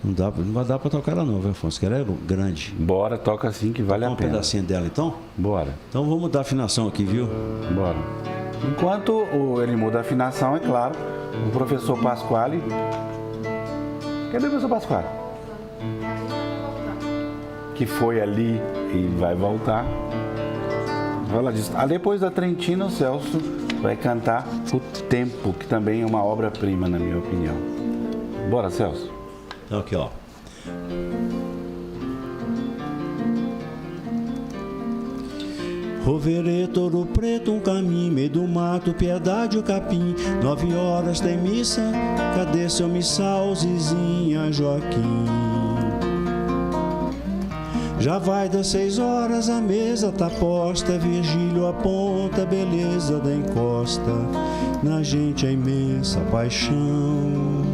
B: não vai dar para tocar ela não, viu, Afonso? Que ela é grande.
A: Bora, toca assim que vale a pena.
B: Um pedacinho dela, então?
A: Bora.
B: Então vamos mudar a afinação aqui, viu?
A: Bora. Enquanto ele muda a afinação, é claro, o professor Pasquale... Cadê o professor Pasquale? Que foi ali e vai voltar. Fala disso. Depois da Trentina, o Celso vai cantar O Tempo, que também é uma obra-prima, na minha opinião. Bora, Celso.
B: Então aqui, ó.
D: Roverê Touro Preto, um caminho, meio do mato, piedade o capim. 9 horas tem missa, cadê seu missal, Zizinha Joaquim? Já vai das 6 horas, a mesa tá posta, Virgílio aponta a beleza da encosta, na gente a imensa paixão.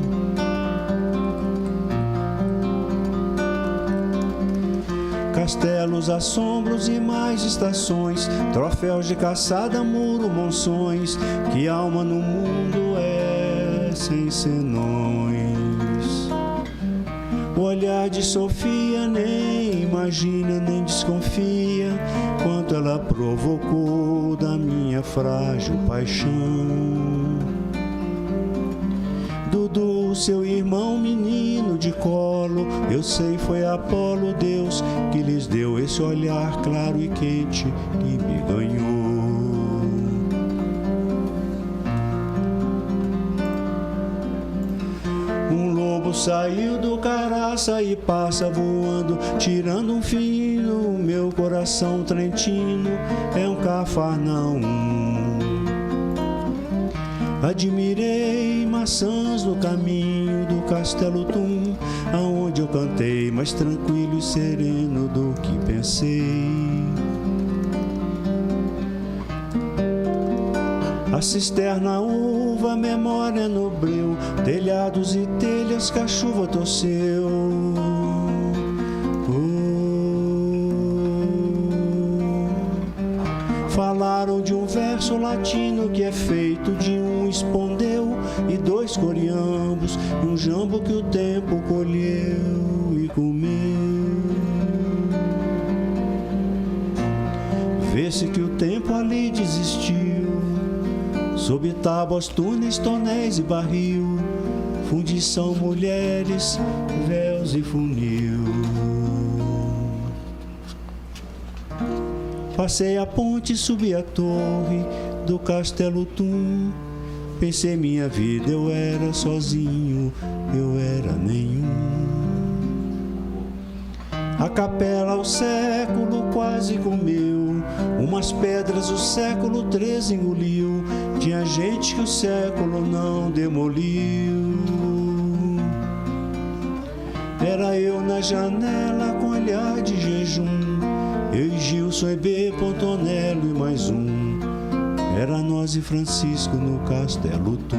D: Castelos, assombros e mais estações, troféus de caçada, muro, monções, que alma no mundo é sem senões. O olhar de Sofia nem imagina, nem desconfia, quanto ela provocou da minha frágil paixão. Dudu, seu irmão menino de colo, eu sei foi Apolo, Deus, que lhes deu esse olhar claro e quente que me ganhou. Um lobo saiu do caraça e passa voando, tirando um fino, meu coração trentino é um Cafarnaum. Admirei maçãs no caminho do Castelo Tum, aonde eu cantei mais tranquilo e sereno do que pensei. A cisterna uva, memória no breu, telhados e telhas que a chuva torceu. Falaram de um verso latino que é feito de um espondeu e 2 coriambos, e um jambo que o tempo colheu e comeu. Vê-se que o tempo ali desistiu, sob tábuas, túneis, tonéis e barril, fundição, mulheres, véus e funil. Passei a ponte, subi a torre do Castelo Tum. Pensei minha vida, eu era sozinho, eu era nenhum. A capela o século quase comeu, umas pedras o século 13 engoliu. Tinha gente que o século não demoliu. Era eu na janela com olhar de jejum, eu e Gilson, Ebê, Pontonelo e mais um. Era nós e Francisco no Castelo Tum.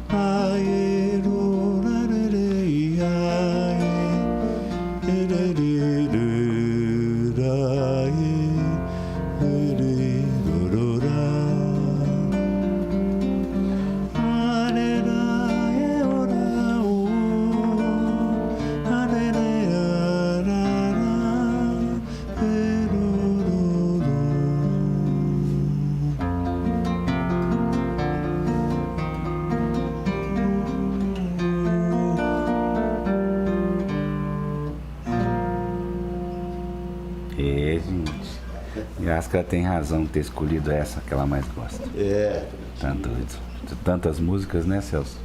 D: Aê, rorarei, aê, ererê, aê, erê, rororá.
A: E a Asca tem razão em ter escolhido essa que ela mais gosta.
B: É.
A: Tantas músicas, né, Celso?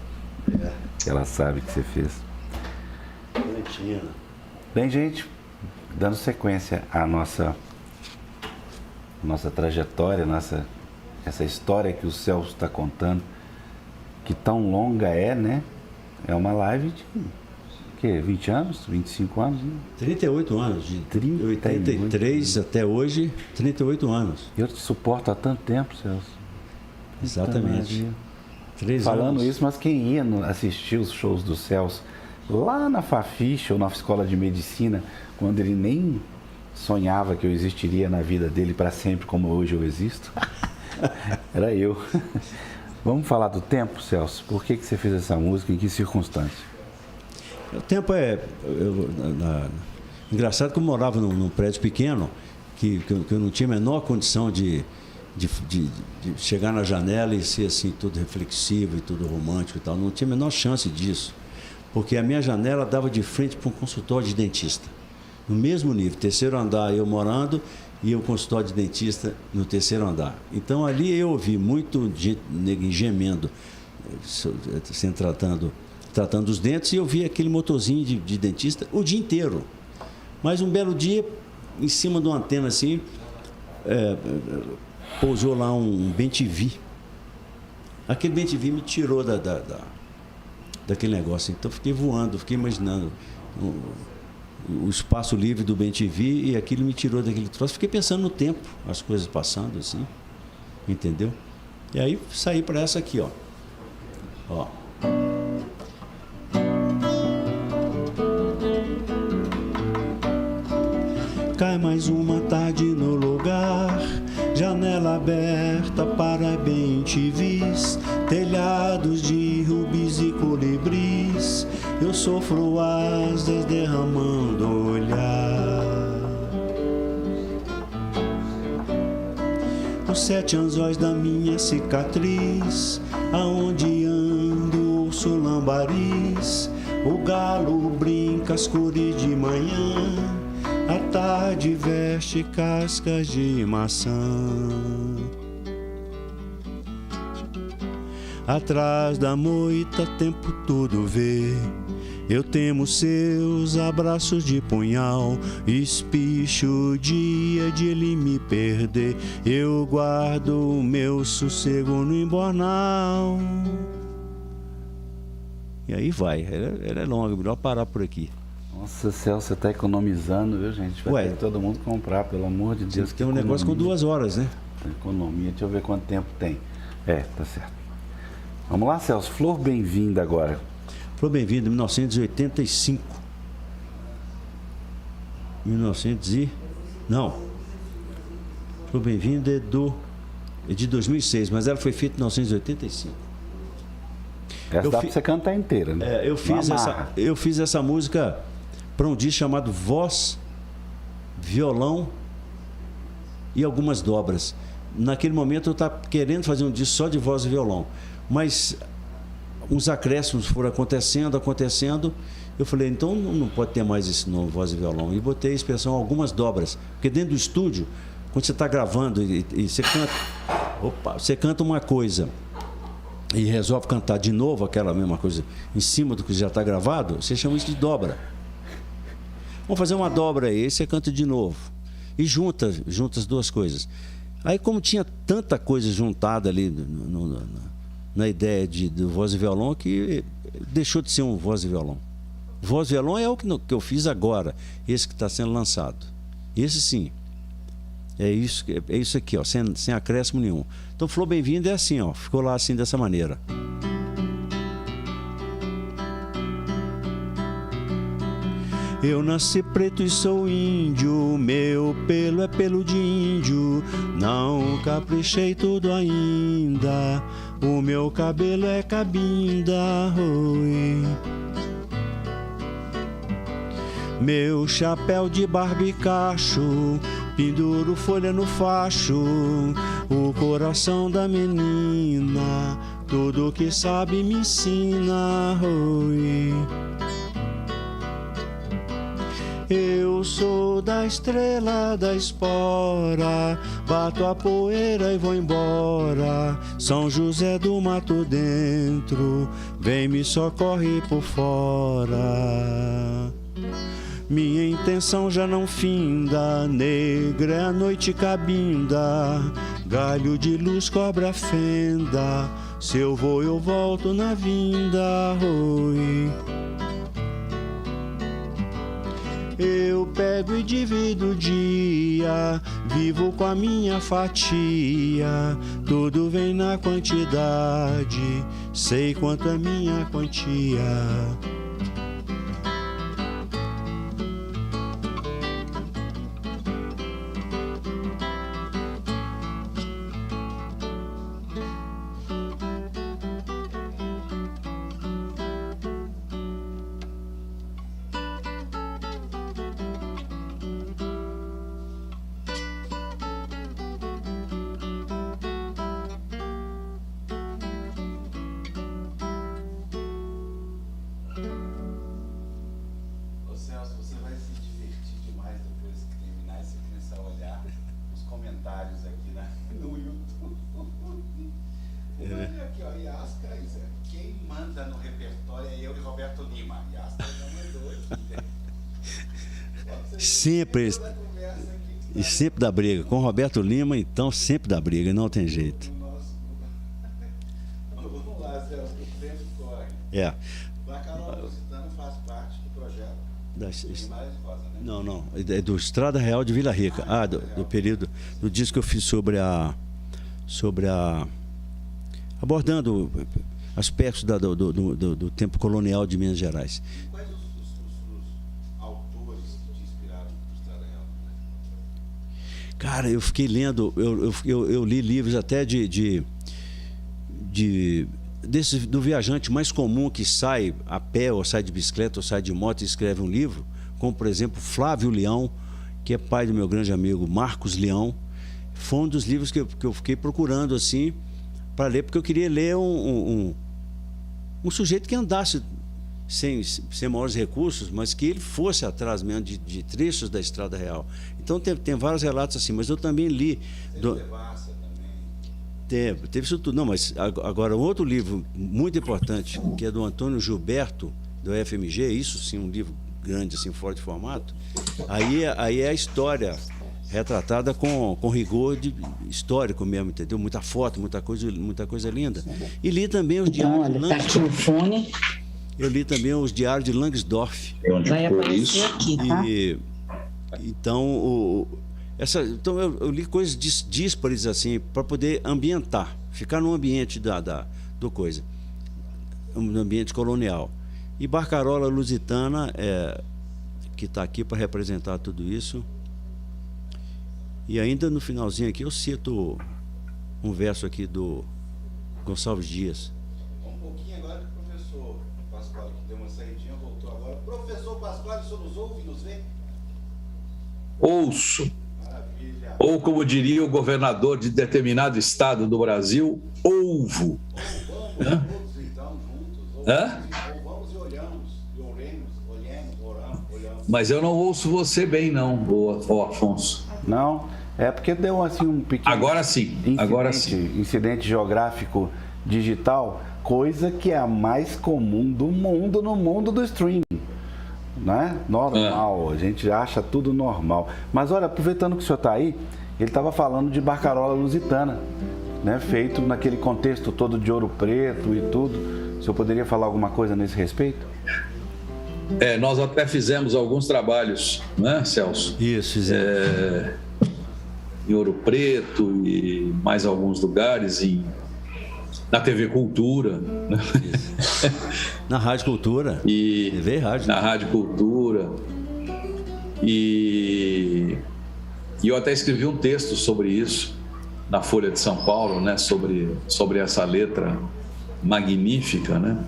B: É.
A: Que ela sabe que você fez.
B: Valentina.
A: Bem, gente, dando sequência à nossa trajetória, essa história que o Celso está contando, que tão longa é, né? É uma live de, 20 anos? 25 anos? Né?
B: 38 anos, de 83 até hoje, 38 anos.
A: Eu te suporto há tanto tempo, Celso.
B: Exatamente. 3
A: Falando
B: anos.
A: isso, mas quem ia assistir os shows do Celso lá na Fafiche ou na escola de medicina, quando ele nem sonhava que eu existiria na vida dele para sempre como hoje eu existo, era eu. Vamos falar do tempo, Celso? Por que você fez essa música? Em que circunstância?
B: O tempo engraçado que eu morava num prédio pequeno, que eu não tinha a menor condição de chegar na janela e ser assim, tudo reflexivo e tudo romântico e tal. Não tinha a menor chance disso. Porque a minha janela dava de frente para um consultório de dentista. No mesmo nível, 3º andar eu morando e o consultório de dentista no 3º andar. Então ali eu ouvi muito gente gemendo, assim, tratando os dentes, e eu vi aquele motorzinho de dentista o dia inteiro. Mas um belo dia, em cima de uma antena assim, pousou lá um bem-TV. Aquele bem-TV me tirou daquele negócio. Então fiquei voando, fiquei imaginando o espaço livre do bem-TV, e aquilo me tirou daquele troço. Fiquei pensando no tempo, as coisas passando assim, entendeu? E aí saí para essa aqui, ó.
D: Cai mais uma tarde no lugar, janela aberta para bem-TVs, telhados de rubis e colibris, eu sofro asas derramando olhar. Os 7 anzóis da minha cicatriz, aonde ando ouço lambaris, o galo brinca às cores de manhã, a tarde veste cascas de maçã. Atrás da moita, tempo todo vê. Eu temo seus abraços de punhal, espicho o dia de ele me perder. Eu guardo o meu sossego no embornal. E aí vai, ela é longa, melhor parar por aqui.
A: Nossa, Celso, você está economizando, viu, gente? Vai ter que todo mundo comprar, pelo amor de Deus.
B: Tem um negócio com 2 horas, né?
A: Economia, deixa eu ver quanto tempo tem. Tá certo. Vamos lá, Celso. Flor Bem-vinda agora.
B: Flor Bem-vinda, 1985. Não. Flor Bem-vinda é de 2006, mas ela foi feita em 1985.
A: Essa dá pra você cantar inteira, né?
B: Eu fiz essa música para um disco chamado Voz, Violão e algumas dobras. Naquele momento eu estava querendo fazer um disco só de voz e violão, mas uns acréscimos foram acontecendo. Eu falei, então não pode ter mais esse nome, voz e violão. E botei a expressão algumas dobras, porque dentro do estúdio, quando você está gravando e você canta uma coisa e resolve cantar de novo aquela mesma coisa em cima do que já está gravado, você chama isso de dobra. Vamos fazer uma dobra aí você canta de novo. E junta as duas coisas. Aí, como tinha tanta coisa juntada ali na ideia de voz e violão, que deixou de ser um voz e violão. Voz e violão é o que eu fiz agora, esse que está sendo lançado. Esse sim. É isso aqui, ó, sem acréscimo nenhum. Então, Flor Bem-vinda é assim, ó, ficou lá assim, dessa maneira.
D: Eu nasci preto e sou índio, meu pelo é pelo de índio, não caprichei tudo ainda, o meu cabelo é cabinda, oi. Meu chapéu de barbicacho, penduro folha no facho, o coração da menina, tudo que sabe me ensina, oi. Eu sou da estrela da espora, bato a poeira e vou embora. São José do Mato Dentro, vem me socorre por fora. Minha intenção já não finda, negra é a noite cabinda, galho de luz cobre a fenda, se eu vou eu volto na vinda, oi. Eu pego e divido o dia, vivo com a minha fatia, tudo vem na quantidade, sei quanto é minha quantia.
B: Sempre dá briga. Com Roberto Lima, então, sempre dá briga, não tem jeito.
A: Vamos lá, Celso, o tempo corre.
B: É.
A: Bacalhau Lusitano faz parte do projeto Guimarães Rosa, né?
B: Não. É do Estrada Real de Vila Rica. Do período, do disco que eu fiz sobre a abordando aspectos do tempo colonial de Minas Gerais.
A: Quais os autores que te inspiraram no Estrada Real?
B: Cara, eu fiquei lendo, eu li livros até do viajante mais comum que sai a pé, ou sai de bicicleta, ou sai de moto e escreve um livro, como, por exemplo, Flávio Leão, que é pai do meu grande amigo Marcos Leão. Foi um dos livros que eu fiquei procurando, assim, para ler, porque eu queria ler um sujeito que andasse sem maiores recursos, mas que ele fosse atrás mesmo de trechos da Estrada Real. Então tem vários relatos assim, mas eu também li... Teve isso tudo. Não, mas agora, outro livro muito importante, que é do Antônio Gilberto, do FMG, isso sim, um livro grande, assim, fora de formato, aí é a história retratada com rigor histórico mesmo, entendeu? Muita foto, muita coisa linda. E li também os diários de Langsdorff. Tá aqui o fone. Eu li também os diários de Langsdorff.
E: Vai aparecer aqui, tá?
B: Então eu li coisas díspares assim, para poder ambientar, ficar no ambiente do coisa, no ambiente colonial. E Barcarola Lusitana, que está aqui para representar tudo isso. E ainda no finalzinho aqui eu cito um verso aqui do Gonçalves Dias.
A: Um pouquinho agora do professor Pascoal, que deu uma saidinha, voltou agora. Professor Pascoal, o senhor nos ouve e nos vê?
C: Ouço.
A: Maravilha.
C: Ou, como diria o governador de determinado estado do Brasil, ouvo.
A: Vamos todos então juntos. Vamos e olhamos, olhamos.
C: Mas eu não ouço você bem, não, ô Afonso.
A: Não, é porque deu assim um pequeno...
C: Agora sim.
A: Incidente geográfico digital, coisa que é a mais comum do mundo, no mundo do streaming. Né? Normal, a gente acha tudo normal. Mas olha, aproveitando que o senhor está aí, ele estava falando de Barcarola Lusitana, né? Feito naquele contexto todo de Ouro Preto e tudo. O senhor poderia falar alguma coisa nesse respeito?
C: Nós até fizemos alguns trabalhos, né, Celso?
B: Isso, fizemos.
C: Em Ouro Preto e mais alguns lugares, na TV Cultura. Né?
B: Na Rádio Cultura.
C: TV e Rádio. Na Rádio Cultura. E eu até escrevi um texto sobre isso na Folha de São Paulo, né, sobre essa letra magnífica, né?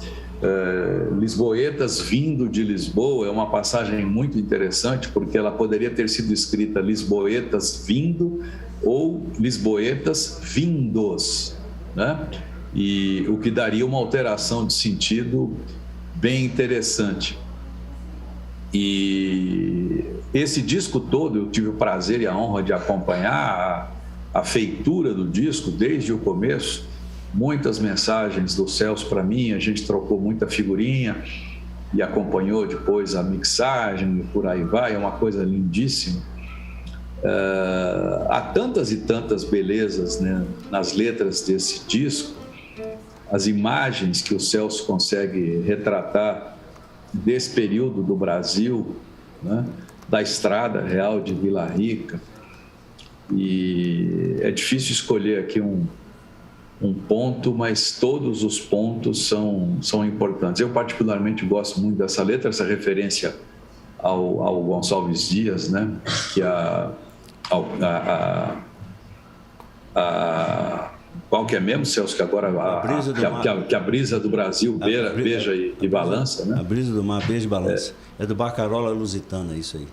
C: Lisboetas vindo de Lisboa é uma passagem muito interessante, porque ela poderia ter sido escrita Lisboetas vindo ou Lisboetas vindos, né? E o que daria uma alteração de sentido bem interessante. E esse disco todo eu tive o prazer e a honra de acompanhar a feitura do disco desde o começo. Muitas mensagens do Celso para mim, a gente trocou muita figurinha e acompanhou depois a mixagem e por aí vai, é uma coisa lindíssima. Há tantas e tantas belezas, né, nas letras desse disco, as imagens que o Celso consegue retratar desse período do Brasil, né, da Estrada Real de Vila Rica, e é difícil escolher aqui um ponto, mas todos os pontos são importantes. Eu particularmente gosto muito dessa letra, essa referência ao Gonçalves Dias, né, que qual que é mesmo, Celso, que agora que a brisa do Brasil beija e balança, né?
B: A brisa do mar beija e balança. É do Barcarola Lusitana, isso aí.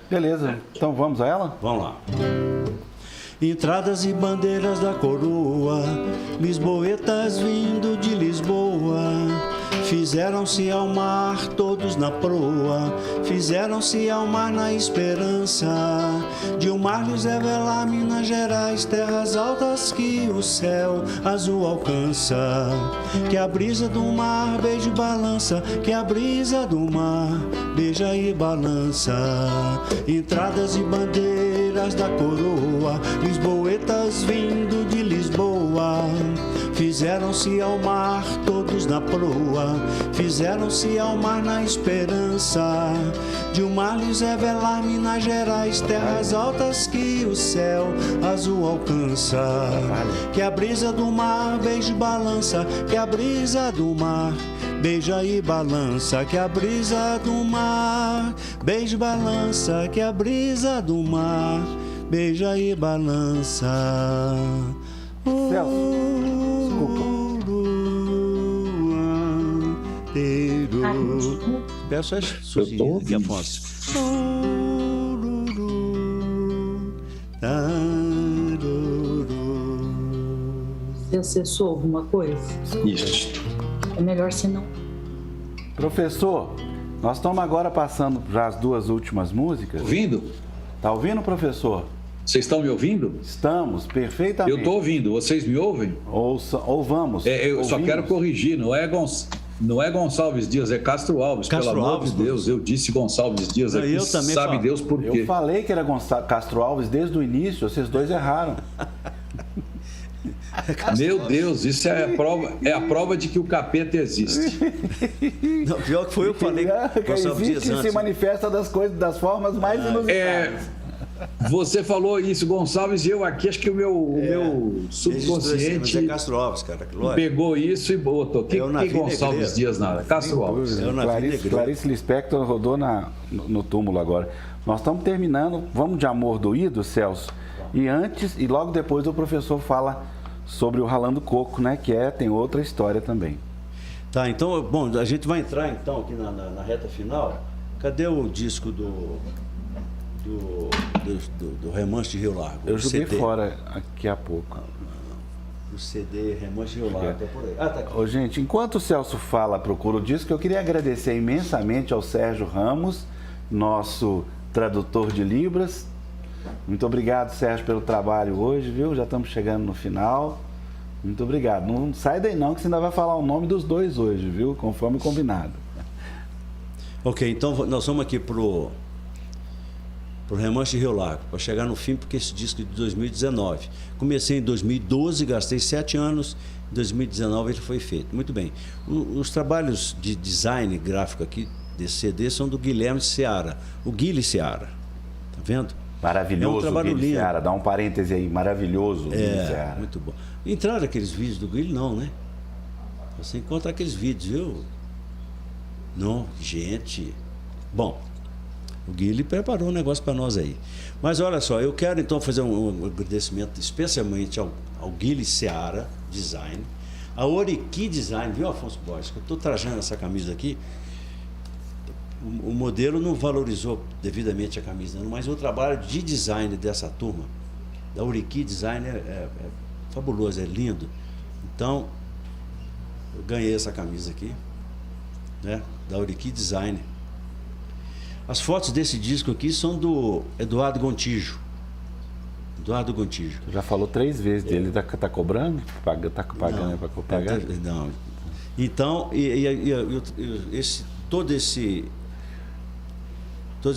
A: Beleza, então vamos a ela?
B: Vamos lá.
D: Entradas e bandeiras da coroa, lisboetas vindo de Lisboa, fizeram-se ao mar todos na proa, fizeram-se ao mar na esperança de um mar lhes revelar Minas Gerais, terras altas que o céu azul alcança. Que a brisa do mar beija e balança, que a brisa do mar beija e balança. Entradas e bandeiras da coroa, lisboetas vindo de Lisboa, fizeram-se ao mar todos na proa, fizeram-se ao mar na esperança de um mar lhes revelar Minas Gerais, terras altas que o céu azul alcança. Que a brisa do mar beija e balança, que a brisa do mar beija e balança, que a brisa do mar beija e balança, que a brisa do mar beija e balança.
B: Peço as Suzinha de Afonso.
E: Se você soou alguma coisa,
C: Isso.
E: é melhor se não.
A: Professor, nós estamos agora passando já as duas últimas músicas.
C: Ouvindo?
A: Tá ouvindo, professor?
C: Vocês estão me ouvindo?
A: Estamos, perfeitamente.
C: Eu estou ouvindo. Vocês me ouvem?
A: Ouvamos.
C: Eu só quero corrigir. Não é Gonçalves Dias, é Castro Alves.
B: Castro
C: pelo
B: Alves,
C: amor de Deus, eu disse Gonçalves Dias aqui.
B: Eu também
C: sabe
B: falo.
C: Deus por quê.
A: Eu falei que era Castro Alves desde o início, vocês dois erraram.
C: Meu Deus, isso é a prova de que o capeta existe.
B: Não, pior que foi eu que falei
A: Que
B: Gonçalves Dias
A: existe e se
B: antes.
A: manifesta das formas mais inusitadas.
C: Você falou isso, Gonçalves, e eu aqui, acho que o meu subconsciente
B: Mas é Castro Alves, cara. Lógico.
C: pegou isso e botou. Que Gonçalves Dias nada? Castro Alves.
A: Clarice Lispector rodou no túmulo agora. Nós estamos terminando, vamos de Amor Doído, Celso. E logo depois o professor fala sobre o Ralando Coco, né? Que tem outra história também.
B: Tá, então, bom, a gente vai entrar então aqui na reta final. Cadê o disco do Remanso de Rio Largo?
A: Eu joguei
B: CD.
A: fora aqui a pouco.
B: O CD Remanso de Rio Largo, tá por aí. Ah, tá aqui.
A: Ô, gente, enquanto o Celso fala, procura o disco, eu queria agradecer imensamente ao Sérgio Ramos, nosso tradutor de Libras. Muito obrigado, Sérgio, pelo trabalho hoje, viu? Já estamos chegando no final. Muito obrigado. Não sai daí não, que você ainda vai falar o nome dos dois hoje, viu? Conforme combinado.
B: Ok, então nós vamos aqui pro Remanso de Rio Largo, para chegar no fim, porque esse disco é de 2019. Comecei em 2012, gastei 7 anos, em 2019 ele foi feito. Muito bem. Os trabalhos de design gráfico aqui desse CD são do Guilherme Seara, o Guilherme Seara. Tá vendo?
A: Maravilhoso,
B: é um trabalho
A: Guilherme
B: lindo.
A: Seara. Dá um parêntese aí, maravilhoso, Guilherme Seara.
B: Muito bom. Entraram aqueles vídeos do Guilherme, não, né? Você encontra aqueles vídeos, viu? Não, gente. Bom, o Guilherme preparou um negócio para nós aí. Mas olha só, eu quero então fazer um agradecimento especialmente ao Guilherme Seara Design, a Oriqui Design, viu, Afonso Borges? Eu estou trajando essa camisa aqui. O modelo não valorizou devidamente a camisa, mas o trabalho de design dessa turma, da Oriqui Design, é fabuloso, é lindo. Então, eu ganhei essa camisa aqui, né, da Oriqui Design. As fotos desse disco aqui são do Eduardo Gontijo. Eduardo Gontijo.
A: Já falou 3 vezes dele, tá cobrando? Tá pagando para pagar?
B: Não. Então, todas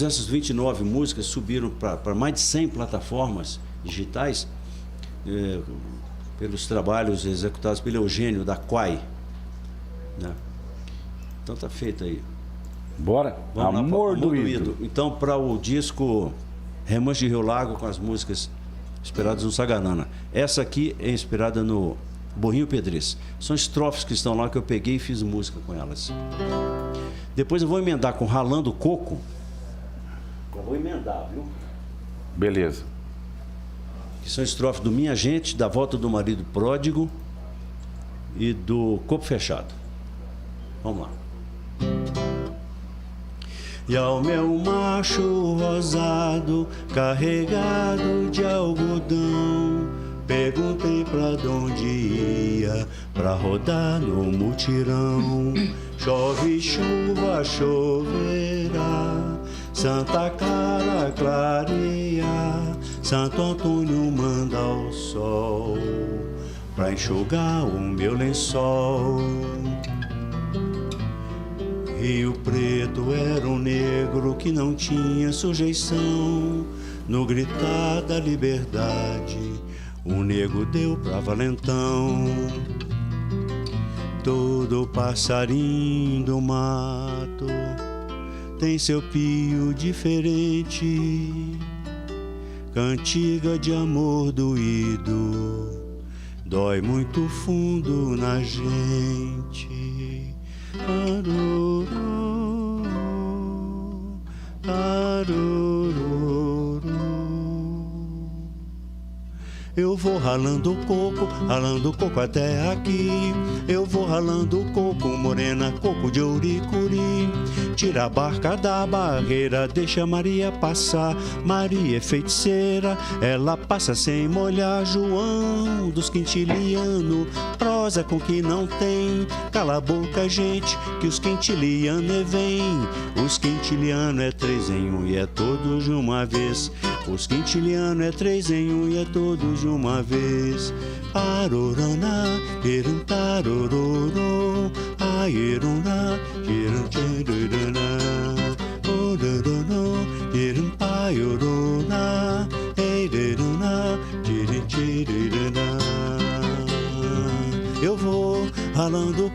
B: essas 29 músicas subiram para mais de 100 plataformas digitais, pelos trabalhos executados pelo Eugênio da Quai, né? Então tá feito aí.
A: Bora?
B: Vamos
A: Amor
B: lá,
A: do Ídolo.
B: Então, para o disco Remanche de Rio Lago, com as músicas inspiradas no Saganana. Essa aqui é inspirada no Borrinho Pedrez. São estrofes que estão lá que eu peguei e fiz música com elas. Depois eu vou emendar com Ralando Coco. Eu vou emendar, viu?
A: Beleza.
B: Que são estrofes do Minha Gente, da Volta do Marido Pródigo e do Corpo Fechado. Vamos lá.
D: E ao meu macho rosado, carregado de algodão, perguntei pra onde ia, pra rodar no mutirão. Chove chuva, choverá, Santa Clara clareia, Santo Antônio manda o sol pra enxugar o meu lençol. Rio Preto era um negro que não tinha sujeição. No gritar da liberdade, o nego deu pra valentão. Todo passarinho do mato tem seu pio diferente. Cantiga de amor doído dói muito fundo na gente. Aruru, aruru. Eu vou ralando o coco até aqui. Eu vou ralando o coco, morena, coco de ouricuri. Tira a barca da barreira, deixa Maria passar. Maria é feiticeira, ela passa sem molhar. João dos quintiliano, prosa com que não tem. Cala a boca, gente, que os quintiliano é vem. Os quintiliano é 3 em 1 e é todos de uma vez. Os quintiliano é 3 em 1 e é todos de uma vez. Arorana, erum tarororo, aeruna, erum tirurana, orororo, erum paiorona, eiruna, tirirana. Eu vou ralando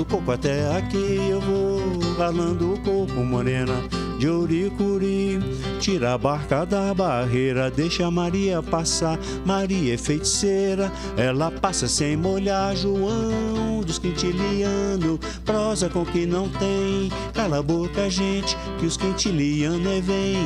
D: o coco até aqui. Eu vou ralando o coco, morena, de ouricuri. Tira a barca da barreira, deixa Maria passar. Maria é feiticeira, ela passa sem molhar. João dos quintiliano, prosa com que não tem. Cala a boca, gente, que os quintiliano é vem.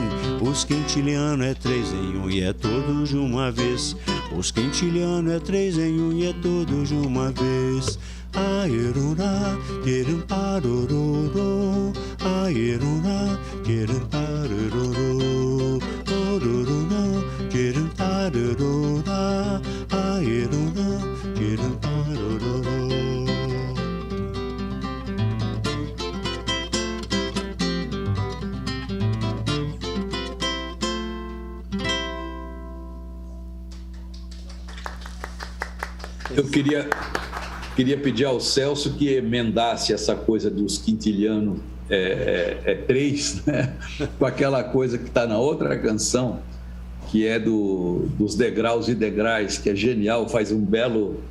D: Os quintiliano é 3 em 1 e é todos de uma vez. Os quintiliano é 3 em 1 e é todos de uma vez. Aeruna, yerum parororo, aeruna, yerum parororo, ororuna, yerum parorora, aeruna, yerum parororo.
C: Eu queria pedir ao Celso que emendasse essa coisa dos quintilianos 3, né? Com aquela coisa que está na outra canção, que é dos degraus e degraus, que é genial, faz um belo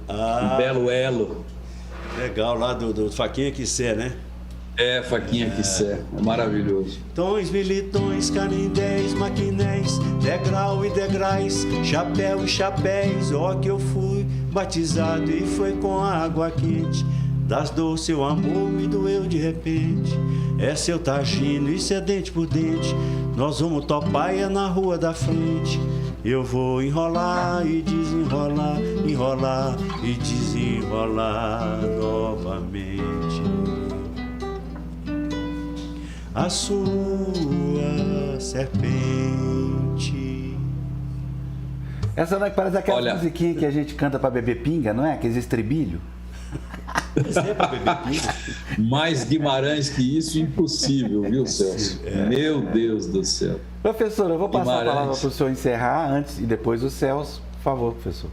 C: elo.
B: Legal, lá do Faquinha Quissé, né?
C: Faquinha Quissé, é maravilhoso.
D: Tons, militões, canindéis, maquinéis, degrau e degraus, chapéu e chapéus. Ó que eu fui batizado e foi com água quente. Das dores seu amor me doeu de repente. É seu tagino, isso é dente por dente. Nós vamos topaia na rua da frente. Eu vou enrolar e desenrolar, enrolar e desenrolar novamente. A sua serpente.
A: Essa não é que parece aquela musiquinha que a gente canta pra beber pinga, não é? Aqueles estribilho.
B: Isso é pra beber pinga?
C: Mais Guimarães que isso, impossível, viu, Celso? Meu Deus do céu.
A: Professor, eu vou passar
C: Guimarães.
A: a palavra para o senhor encerrar antes e depois o Celso. Por favor, professor.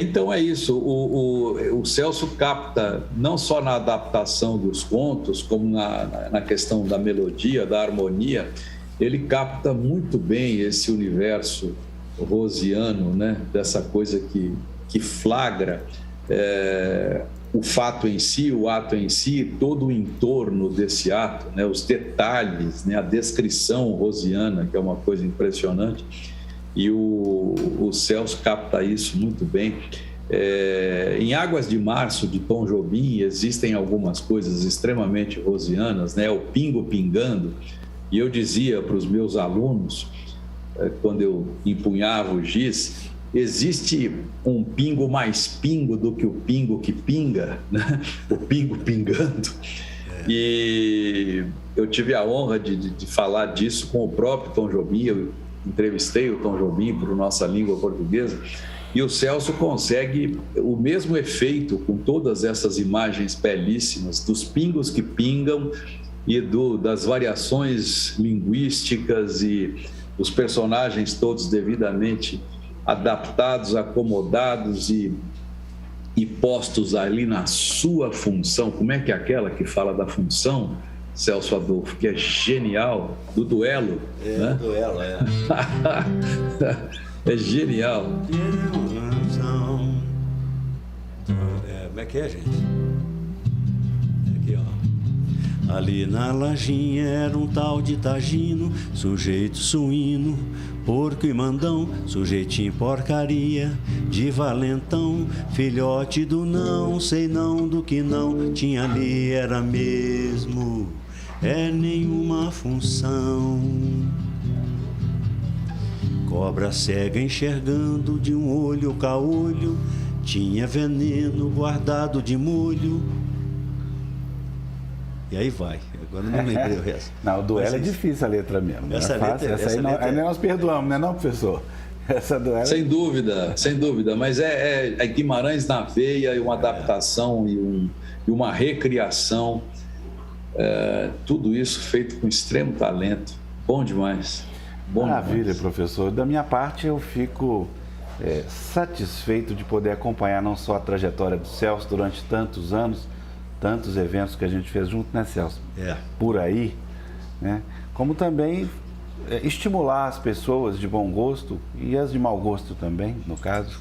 C: Então é isso. O Celso capta, não só na adaptação dos contos, como na questão da melodia, da harmonia, ele capta muito bem esse universo rosiano, né? Dessa coisa que flagra o fato em si, o ato em si, todo o entorno desse ato, né? Os detalhes, né? A descrição rosiana, que é uma coisa impressionante. E o Celso capta isso muito bem. Em Águas de Março, de Tom Jobim, existem algumas coisas extremamente rosianas, né? O pingo pingando. E eu dizia para os meus alunos, quando eu empunhava o giz, existe um pingo mais pingo do que o pingo que pinga, né? O pingo pingando. E eu tive a honra de falar disso com o próprio Tom Jobim. Eu entrevistei o Tom Jobim para a nossa língua portuguesa, e o Celso consegue o mesmo efeito com todas essas imagens belíssimas dos pingos que pingam e das variações linguísticas e os personagens todos devidamente adaptados, acomodados e postos ali na sua função. Como é que é aquela que fala da função, Celso Adolfo, que é genial, do duelo, né?
B: Duelo,
C: É genial.
B: Como é que é, gente? Aqui, ó. Ali na lajinha era um tal de Tagino, sujeito suíno, porco e mandão, sujeitinho porcaria, de valentão, filhote do não, sei não do que não, tinha ali era mesmo, nenhuma função. Cobra cega enxergando de um olho caolho, tinha veneno guardado de molho. E aí vai. Agora não lembrei o resto.
A: Não, o duelo é difícil a letra mesmo. Não
B: essa
A: é fácil.
B: letra,
A: essa aí não, aí nós perdoamos, não é não, professor? Essa duelo...
C: Sem dúvida. Mas é Guimarães na veia, e uma adaptação e uma recriação. Tudo isso feito com extremo talento. Bom demais.
A: Maravilha, professor. Da minha parte, eu fico satisfeito de poder acompanhar não só a trajetória do Celso durante tantos anos, tantos eventos que a gente fez junto, né, Celso? Por aí, né? Como também estimular as pessoas de bom gosto e as de mau gosto também, no caso,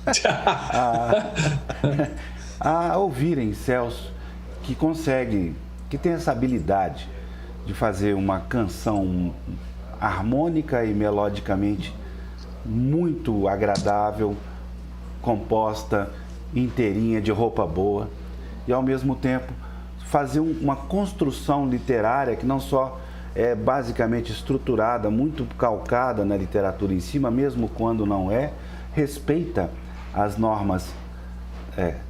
A: a ouvirem Celso, que consegue, que tem essa habilidade de fazer uma canção harmônica e melodicamente muito agradável, composta, inteirinha, de roupa boa, e ao mesmo tempo fazer uma construção literária que não só é basicamente estruturada, muito calcada na literatura em cima, mesmo quando não é, respeita as normas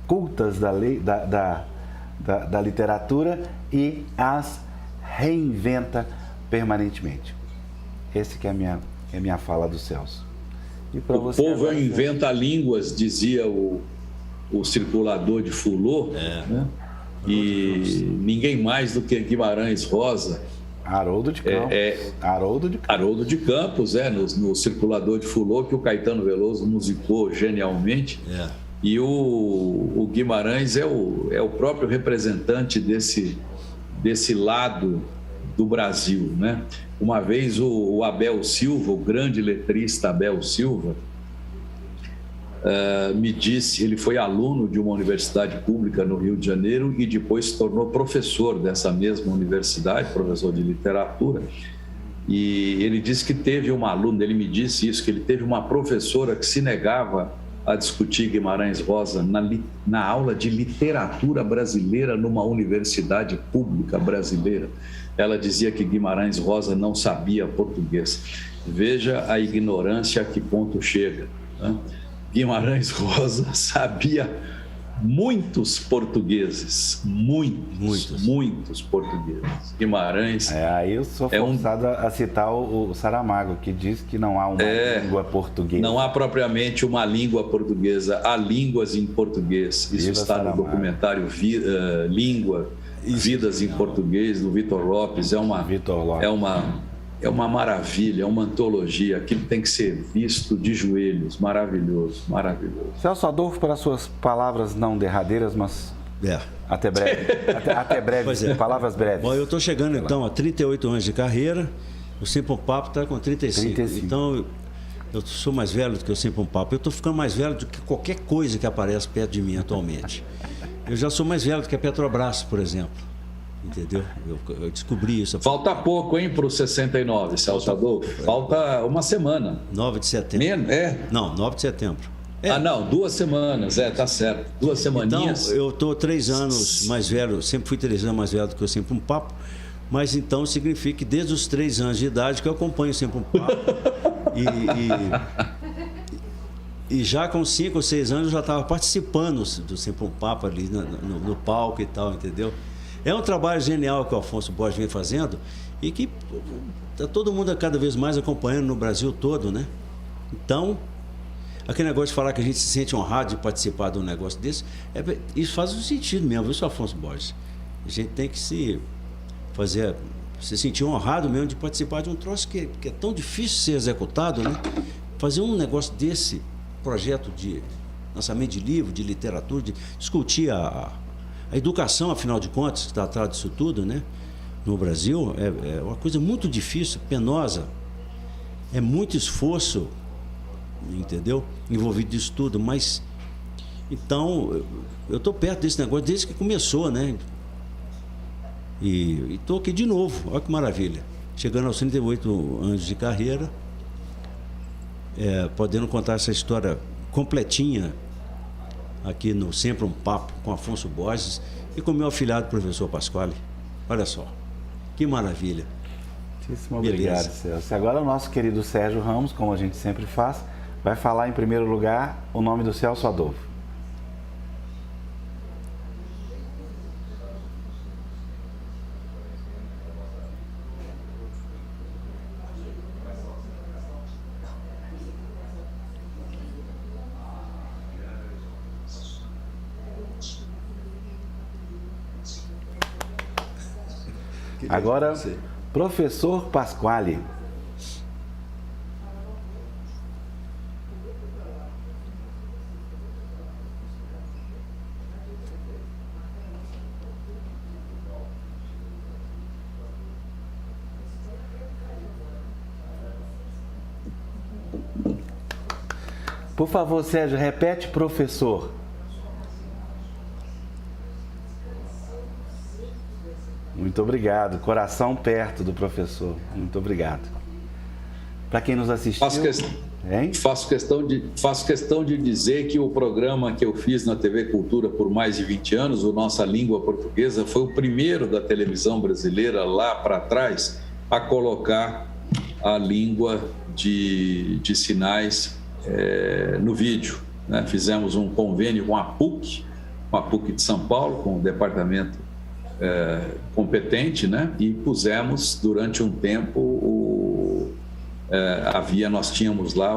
A: cultas da lei, da literatura e as reinventa permanentemente. Esse que é a minha fala do Celso. E
C: o povo inventa línguas, dizia o circulador de Fulô, né? E ninguém mais do que Guimarães Rosa.
A: Haroldo de Campos.
C: Haroldo de Campos, no circulador de Fulô, que o Caetano Veloso musicou genialmente. E o Guimarães é o próprio representante desse lado do Brasil, né? Uma vez o Abel Silva, o grande letrista Abel Silva, me disse, ele foi aluno de uma universidade pública no Rio de Janeiro e depois se tornou professor dessa mesma universidade, professor de literatura, e ele disse que teve uma aluna, ele me disse isso, que ele teve uma professora que se negava a discutir Guimarães Rosa na aula de literatura brasileira numa universidade pública brasileira. Ela dizia que Guimarães Rosa não sabia português. Veja a ignorância a que ponto chega, né? Guimarães Rosa sabia muitos portugueses, muitos portugueses. Guimarães
A: Aí eu sou forçado a citar o Saramago, que diz que não há uma língua portuguesa.
C: Não há propriamente uma língua portuguesa, há línguas em português. Isso
A: Viva
C: está
A: Saramago.
C: no documentário Língua, Vidas em Português, do Vitor Lopes.
A: Vitor Lopes.
C: É uma maravilha, é uma antologia. Aquilo tem que ser visto de joelhos. Maravilhoso, maravilhoso.
A: Celso Adolfo, para suas palavras não derradeiras, mas até breve. até breve,
B: Pois é.
A: palavras breves.
B: Bom, eu estou chegando então a 38 anos de carreira, o Sempre um Papo está com 35.
A: 35.
B: Então, eu sou mais velho do que o Sempre um Papo. Eu estou ficando mais velho do que qualquer coisa que aparece perto de mim atualmente. Eu já sou mais velho do que a Petrobras, por exemplo. Entendeu? Eu descobri isso.
C: Falta pouco, hein, para os 69, Celso Adolfo. Falta uma semana.
B: 9 de setembro. Não, 9 de setembro.
C: Não, 2 semanas, tá certo. 2 semaninhas.
B: Então, eu estou 3 anos mais velho, sempre fui 3 anos mais velho do que eu Sempre um Papo, mas então significa que desde os 3 anos de idade que eu acompanho Sempre um Papo. E já com 5 ou 6 anos eu já estava participando do Sempre um Papo ali no palco e tal, entendeu? É um trabalho genial que o Afonso Borges vem fazendo e que está todo mundo cada vez mais acompanhando no Brasil todo, né? Então, aquele negócio de falar que a gente se sente honrado de participar de um negócio desse, isso faz um sentido mesmo, viu, Afonso Borges? A gente tem que se sentir honrado mesmo de participar de um troço que é tão difícil ser executado, né? Fazer um negócio desse, projeto de lançamento de livro, de literatura, de discutir a educação, afinal de contas, que está atrás disso tudo, né? No Brasil, é uma coisa muito difícil, penosa. É muito esforço, entendeu? Envolvido nisso tudo, mas... Então, eu estou perto desse negócio desde que começou, né? E estou aqui de novo, olha que maravilha. Chegando aos 38 anos de carreira, podendo contar essa história completinha aqui no Sempre um Papo com Afonso Borges e com meu afilhado professor Pasquale. Olha só, que maravilha.
A: Muitíssimo obrigado, Celso. E agora o nosso querido Sérgio Ramos, como a gente sempre faz, vai falar em primeiro lugar o nome do Celso Adolfo. Agora, professor Pasquale. Por favor, Sérgio, repete, professor. Muito obrigado. Coração perto do professor. Muito obrigado. Para quem nos assistiu... Faço questão de dizer que o programa que eu fiz na TV Cultura por mais de 20 anos, o Nossa Língua Portuguesa, foi o primeiro da televisão brasileira lá para trás a colocar a língua de sinais no vídeo, né? Fizemos um convênio com a PUC de São Paulo, com o departamento competente, né? E pusemos durante um tempo nós tínhamos lá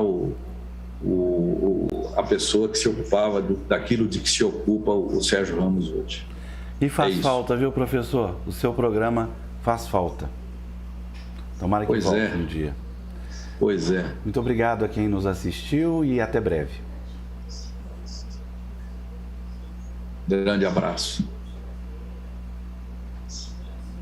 A: a pessoa que se ocupava daquilo de que se ocupa o Sérgio Ramos hoje. E faz falta, viu, professor? O seu programa faz falta. Tomara que volte um dia.
C: Pois é.
A: Muito obrigado a quem nos assistiu e até breve.
C: Grande abraço.